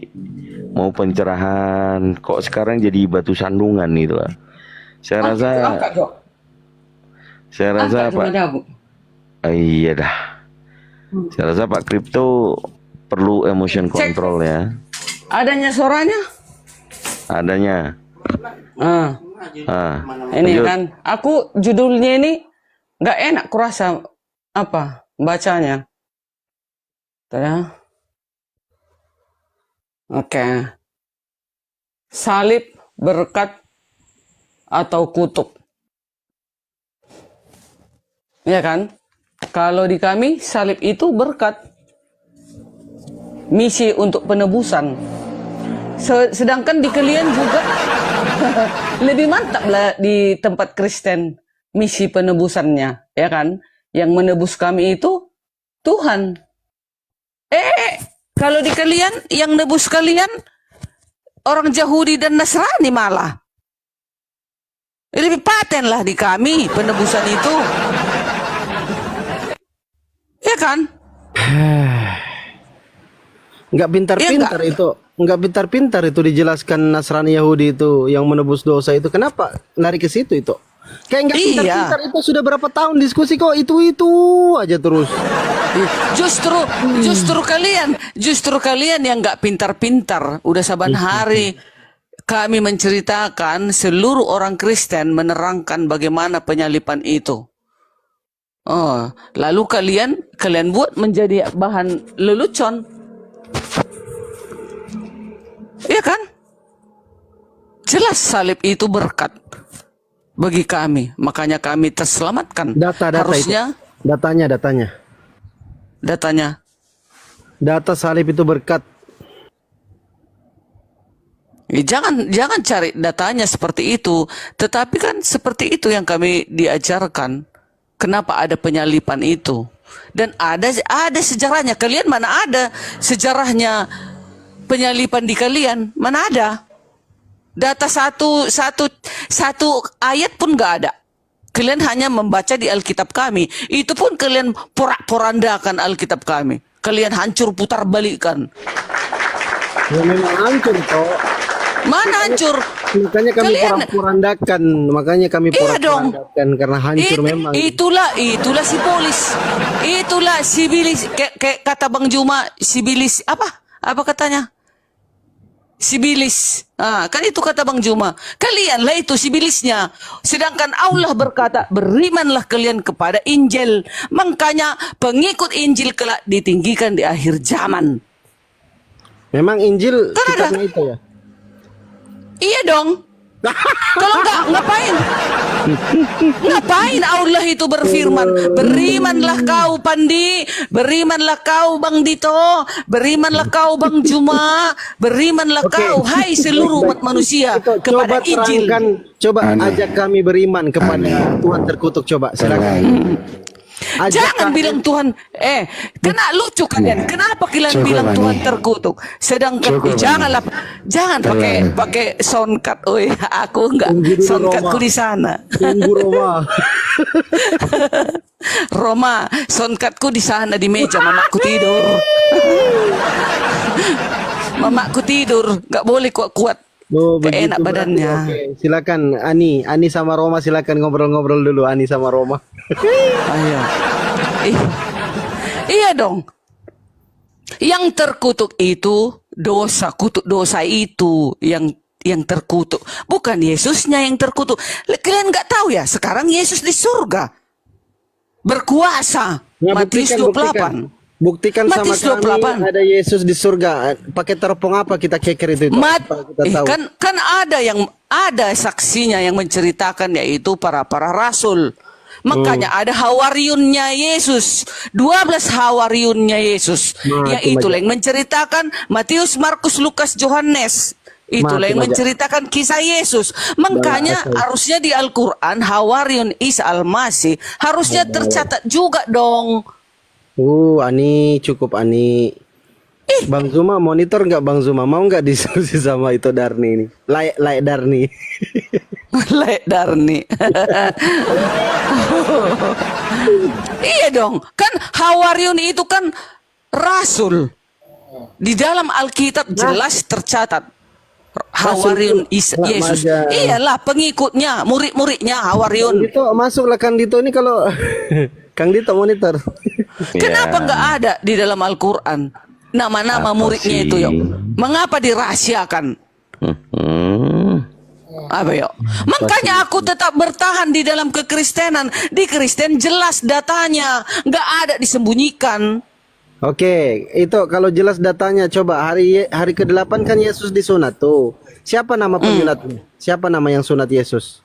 mau pencerahan, kok sekarang jadi batu sandungan gitu lah. Saya rasa Pak, iya dah. Saya rasa Pak Kripto perlu emotion control ya. Adanya suaranya? Adanya. Ini lanjut. kan, aku judulnya ini nggak enak kurasa apa bacanya. Tuh ya. Oke. Salib, berkat, atau kutuk. Ya kan? Kalau di kami, salib itu berkat. Misi untuk penebusan. Sedangkan di kalian juga lebih mantap lah di tempat Kristen misi penebusannya, ya kan? Yang menebus kami itu Tuhan. Kalau di kalian yang nebus kalian orang Yahudi dan Nasrani malah. Lebih paten lah di kami penebusan itu. Ya kan? Nggak pintar-pintar itu. Nggak pintar-pintar itu dijelaskan Nasrani Yahudi itu yang menebus dosa itu. Kenapa lari ke situ itu? Kayak nggak pintar-pintar itu sudah berapa tahun diskusi kok itu aja terus. Justru kalian yang nggak pintar-pintar. Udah saban hari kami menceritakan seluruh orang Kristen menerangkan bagaimana penyalipan itu. Oh, lalu kalian buat menjadi bahan lelucon. Iya kan? Jelas salib itu berkat bagi kami, makanya kami terselamatkan. Harusnya itu. Datanya. Data salib itu berkat. Jangan cari datanya seperti itu, tetapi kan seperti itu yang kami diajarkan. Kenapa ada penyalipan itu? Dan ada sejarahnya. Kalian mana ada sejarahnya penyalipan di kalian? Mana ada? Data satu ayat pun nggak ada. Kalian hanya membaca di Alkitab kami. Itu pun kalian porak-porandakan Alkitab kami. Kalian hancur putar balikkan. Ya memang hancur toh. Mana hancur? Makanya kami porak-porandakan. Makanya kami porak-porandakan karena hancur memang. Itulah sibolis. Itulah sibilis. Kayak kata Bang Juma, sibilis apa? Apa katanya? Sibilis. Kan itu kata Bang Juma. Kalianlah itu sibilisnya. Sedangkan Allah berkata, berimanlah kalian kepada Injil. Makanya pengikut Injil kelak ditinggikan di akhir zaman. Memang Injil kitabnya itu ya? Iya dong. Kalau enggak, ngapain? Ngapain Allah itu berfirman? Berimanlah kau Pandi, berimanlah kau Bang Dito, berimanlah kau Bang Juma, berimanlah kau, hai seluruh umat manusia kepada Injil. Coba ajak kami beriman kepada Tuhan terkutuk, coba silakan. Jangan bilang Tuhan, kena lucu kalian. Kenapa kalian bilang Tuhan terkutuk? Sedangkan jangan pakai soundcard. Aku enggak, soundcardku di sana. Roma, soundcardku di sana di meja, mamaku tidur. Mamaku tidur, nggak boleh kuat-kuat. Enak badannya. Silakan Ani sama Roma, silakan ngobrol-ngobrol dulu Ani sama Roma. Ayo. Iya dong. Yang terkutuk itu dosa, kutuk dosa itu yang terkutuk. Bukan Yesusnya yang terkutuk. Kalian nggak tahu ya, sekarang Yesus di surga. Berkuasa. Matius 28. Buktikan sama kami ada Yesus di surga. Pakai teropong apa kita keker itu? Kan ada saksinya yang menceritakan, yaitu para rasul. Makanya ada hawariunnya Yesus, 12 hawariunnya Yesus. Yang itulah yang menceritakan Matius, Markus, Lukas, Yohanes. Itulah yang menceritakan kisah Yesus. Makanya harusnya di Al-Quran Hawariyun Isa Al-Masih harusnya tercatat juga dong. Ani cukup Ani. Bang Zuma monitor nggak Bang Zuma? Mau nggak diskusi sama itu Darni ini? Like Darni. Like Darni. Iya dong. Kan Hawariyun itu kan rasul. Di dalam Alkitab jelas tercatat. Hawariyun Yesus. Iyalah pengikutnya, murid-muridnya Hawariyun. Kang Dito masuklah Kang Dito ini kalau Kang Dito monitor. Kenapa nggak ada di dalam Al-Quran nama-nama muridnya itu yuk? Mengapa dirahasiakan? Apa yuk? Makanya aku tetap bertahan di dalam kekristenan. Di Kristen jelas datanya, nggak ada disembunyikan. Oke, itu kalau jelas datanya coba hari ke-8 kan Yesus disunat tuh. Siapa nama penyunatnya? Siapa nama yang sunat Yesus?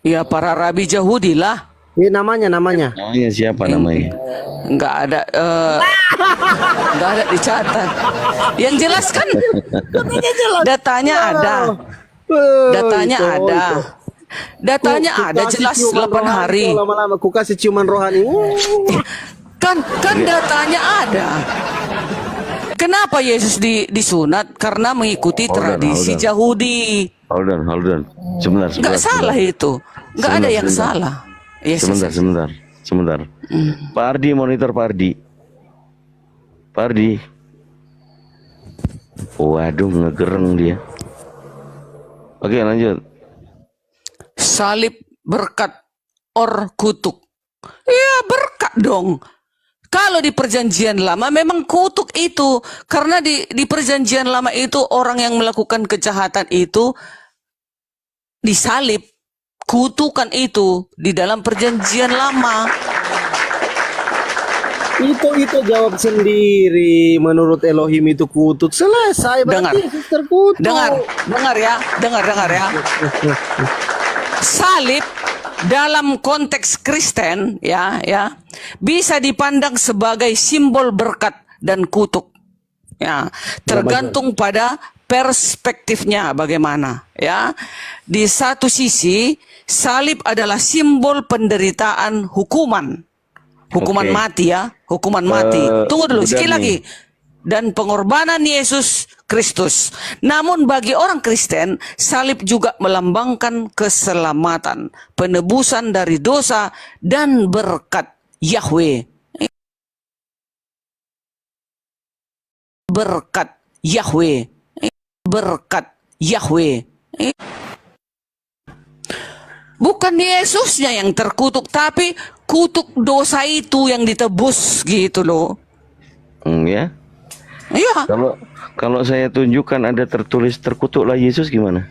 Ya para rabi Yahudi lah. Ini namanya. Namanya siapa namanya? Enggak ada enggak ada dicatat. Yang jelas kan datanya ada. Datanya ada. Datanya ada jelas 8 hari. Lama-lama ku kasih ciuman rohani. Kan datanya ada. Kenapa Yesus disunat? Karena mengikuti tradisi Yahudi. Hold on. Sebentar. Nggak salah itu. Nggak ada yang salah. Yesus. Sebentar. Pak Ardi monitor Pak Ardi. Waduh, ngegereng dia. Oke, lanjut. Salib berkat or kutuk. Ya berkat dong. Kalau di perjanjian lama memang kutuk itu. Karena di perjanjian lama itu orang yang melakukan kejahatan itu disalib. Kutukan itu di dalam perjanjian lama. Itu jawab sendiri. Menurut Elohim itu kutuk. Selesai berarti Yesus terkutuk. Dengar ya. Salib dalam konteks Kristen ya bisa dipandang sebagai simbol berkat dan kutuk. Ya, tergantung pada perspektifnya bagaimana ya. Di satu sisi salib adalah simbol penderitaan hukuman mati ya, hukuman mati. Tunggu dulu sekali lagi. Dan pengorbanan Yesus Kristus. Namun bagi orang Kristen, salib juga melambangkan keselamatan, penebusan dari dosa dan berkat Yahweh. Berkat Yahweh. Berkat Yahweh. Bukan Yesusnya yang terkutuk, tapi kutuk dosa itu yang ditebus gitu loh. Ya. Iya. Kalau saya tunjukkan ada tertulis terkutuklah Yesus gimana?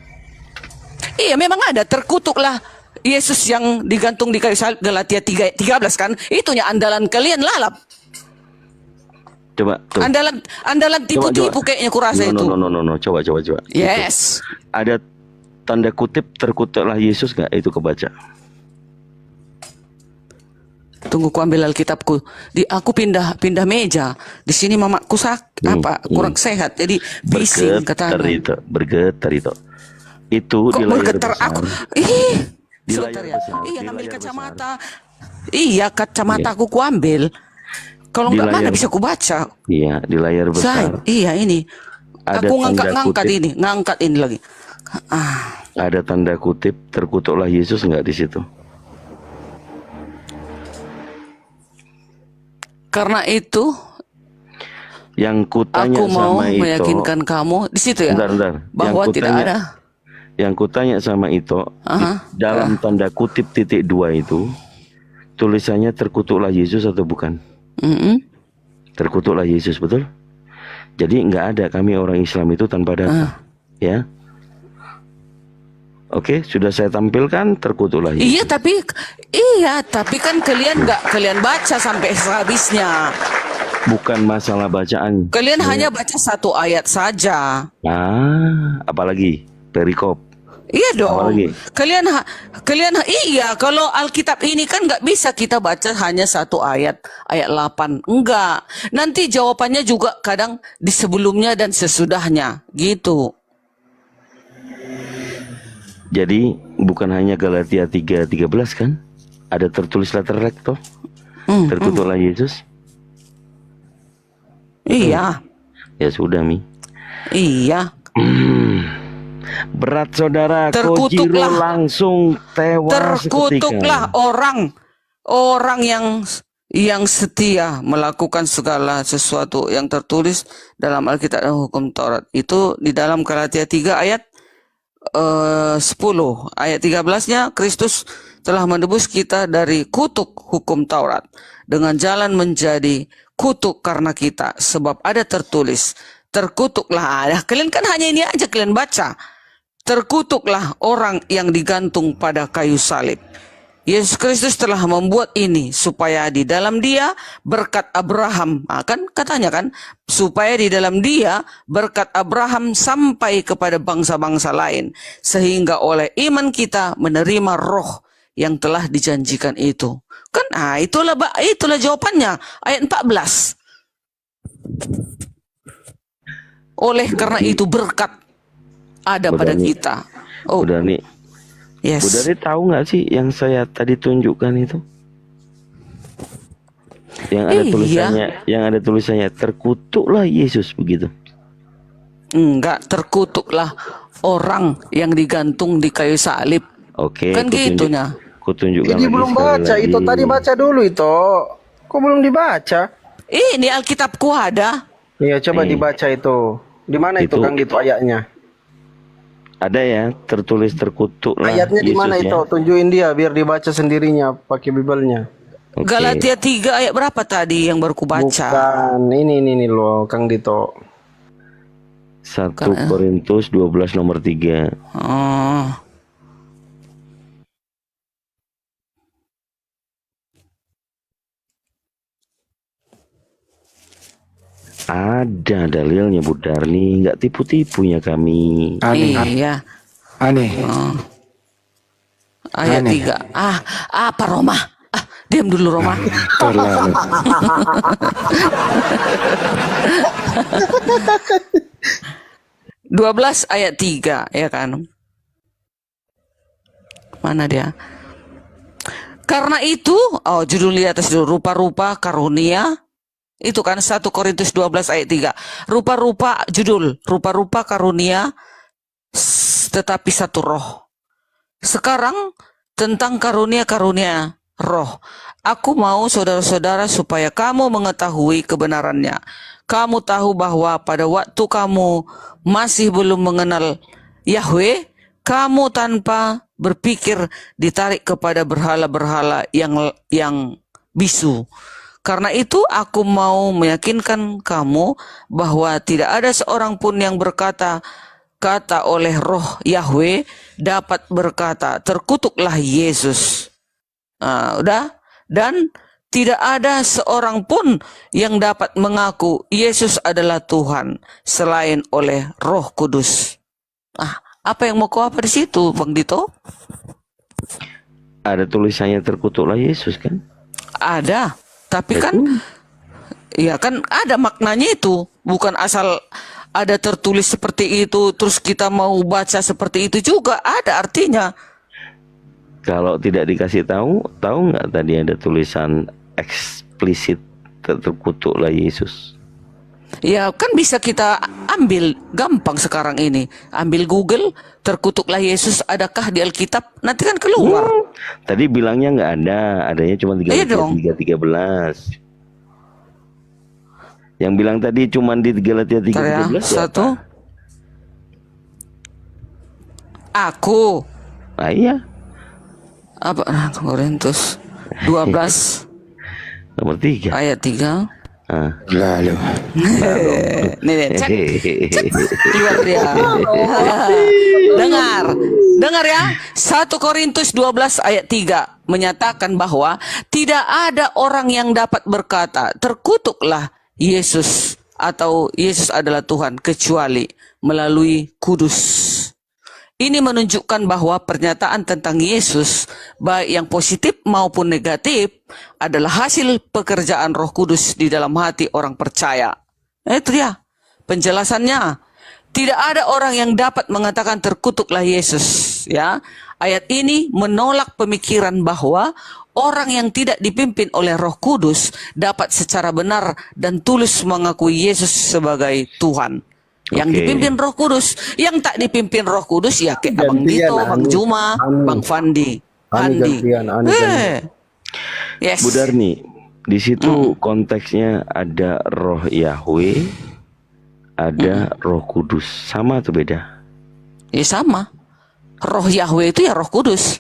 Iya, memang ada terkutuklah Yesus yang digantung di kayu salib, Galatia 3:13 kan? Itunya andalan kalian lalap. Coba tuh. Andalan tipu-tipu kayaknya kurasa itu. No. Coba. Yes. Ada tanda kutip terkutuklah Yesus nggak? Itu kebaca. Tunggu ku ambil Alkitabku. Aku pindah meja. Di sini mamaku kurang sehat. Jadi bising katanya. Bergetar itu. Itu kok di layar bergetar besar. Aku. Di layar besar. Iya, ngambil kacamata. Iya, kacamataku ku ambil. Kalau enggak mana bisa ku baca. Iya, di layar besar. Iya ini. Ada aku ngangkat ini lagi. Ada tanda kutip terkutuklah Yesus nggak di situ? Karena itu yang kutanya aku mau sama meyakinkan kamu di situ ya. Bentar. Bahwa tidak ada. Yang kutanya sama Ito dalam tanda kutip titik 2 itu tulisannya terkutuklah Yesus atau bukan? Terkutuklah Yesus, betul? Jadi nggak ada kami orang Islam itu tanpa data, ya. Oke, sudah saya tampilkan terkutuklah Yesus. Iya, tapi kan kalian baca sampai habisnya. Bukan masalah bacaan. Kalian hanya baca satu ayat saja. Apalagi perikop. Iya dong. Apalagi? Kalian iya, kalau Alkitab ini kan nggak bisa kita baca hanya satu ayat 8. Enggak. Nanti jawabannya juga kadang di sebelumnya dan sesudahnya, gitu. Jadi bukan hanya Galatia 3:13 kan? Ada tertulislah terrektor. Terkutuklah Yesus. Iya. Ya sudah Mi. Iya. Berat saudara, Terkutuklah. Kojiro langsung tewas Terkutuklah seketika. orang yang setia melakukan segala sesuatu yang tertulis dalam Alkitab dan hukum Taurat. Itu di dalam Galatia 3 ayat 10. Ayat 13-nya, Kristus telah menebus kita dari kutuk hukum Taurat dengan jalan menjadi kutuk karena kita, sebab ada tertulis, terkutuklah. Kalian kan hanya ini aja kalian baca. Terkutuklah orang yang digantung pada kayu salib. Yesus Kristus telah membuat ini supaya di dalam Dia berkat Abraham, kan katanya kan, supaya di dalam Dia berkat Abraham sampai kepada bangsa-bangsa lain, sehingga oleh iman kita menerima roh yang telah dijanjikan itu. Kan itulah jawabannya ayat 14. Oleh karena itu berkat ada pada kita. Bu Dani, Yes. Bu Dani tahu nggak sih yang saya tadi tunjukkan itu? Yang ada tulisannya terkutuklah Yesus begitu. Enggak, terkutuklah orang yang digantung di kayu salib. Oke. Kan gitunya. Kutunjukkan Ini lagi belum sekali baca lagi. itu, tadi baca dulu itu. Kok belum dibaca? Ini Alkitabku ada. Iya, coba Nih. dibaca itu. Di mana itu Itu- Kang gitu ayatnya? Ada ya tertulis terkutuklah Ayatnya di mana Yesus itu? ya. Tunjukin dia biar dibaca sendirinya pakai Bibelnya. Oke. Galatia 3 ayat berapa tadi yang baru ku baca? Bukan, ini loh Kang Dito. 1 Korintus 12 nomor 3. Oh. Ada dalilnya Bu Darni, nggak tipu-tipunya kami. Iya. Aneh. Ayat Aneh. 3. Apa Roma? Diam dulu Roma. Terlalu. (12) ayat 3, ya kan? Mana dia? Karena itu, judul di atas dulu, rupa-rupa karunia. Itu kan 1 Korintus 12 ayat 3. Rupa-rupa judul, rupa-rupa karunia tetapi satu roh. Sekarang tentang karunia-karunia roh. Aku mau saudara-saudara supaya kamu mengetahui kebenarannya. Kamu tahu bahwa pada waktu kamu masih belum mengenal Yahweh, kamu tanpa berpikir ditarik kepada berhala-berhala yang bisu. Karena itu aku mau meyakinkan kamu bahwa tidak ada seorang pun yang berkata oleh roh Yahweh dapat berkata, terkutuklah Yesus. Udah? Dan tidak ada seorang pun yang dapat mengaku Yesus adalah Tuhan selain oleh Roh Kudus. Apa yang mau kau apa di situ, Bang Dito? Ada tulisannya terkutuklah Yesus kan? Ada, tapi kan ya kan ada maknanya itu, bukan asal ada tertulis seperti itu terus kita mau baca seperti itu juga, ada artinya. Kalau tidak dikasih tahu nggak tadi ada tulisan eksplisit terkutuklah Yesus? Ya kan bisa kita ambil gampang sekarang ini. Ambil Google, terkutuklah Yesus adakah di Alkitab? Nanti kan keluar. Tadi bilangnya nggak ada, adanya cuma Iya dong. 3:13. Yang bilang tadi cuma di Galatia 3:13 Satu. Aku. Iya. Apa? Korintus 12 nomor 3 ayat 3. Lalu. Nih, cek keluar dia. Dengar ya. 1 Korintus 12 ayat 3 menyatakan bahwa tidak ada orang yang dapat berkata, terkutuklah Yesus atau Yesus adalah Tuhan kecuali melalui Kudus. Ini menunjukkan bahwa pernyataan tentang Yesus, baik yang positif maupun negatif, adalah hasil pekerjaan Roh Kudus di dalam hati orang percaya. Itu dia penjelasannya. Tidak ada orang yang dapat mengatakan terkutuklah Yesus, ya. Ayat ini menolak pemikiran bahwa orang yang tidak dipimpin oleh Roh Kudus dapat secara benar dan tulus mengakui Yesus sebagai Tuhan. Yang dipimpin Roh Kudus, yang tak dipimpin Roh Kudus ya kayak Abang Dito, Bang Juma, Bang Fandi, Andi. Yes. Bu Darni, di situ konteksnya ada Roh Yahweh, ada Roh Kudus, sama atau beda? Ya sama. Roh Yahweh itu ya Roh Kudus.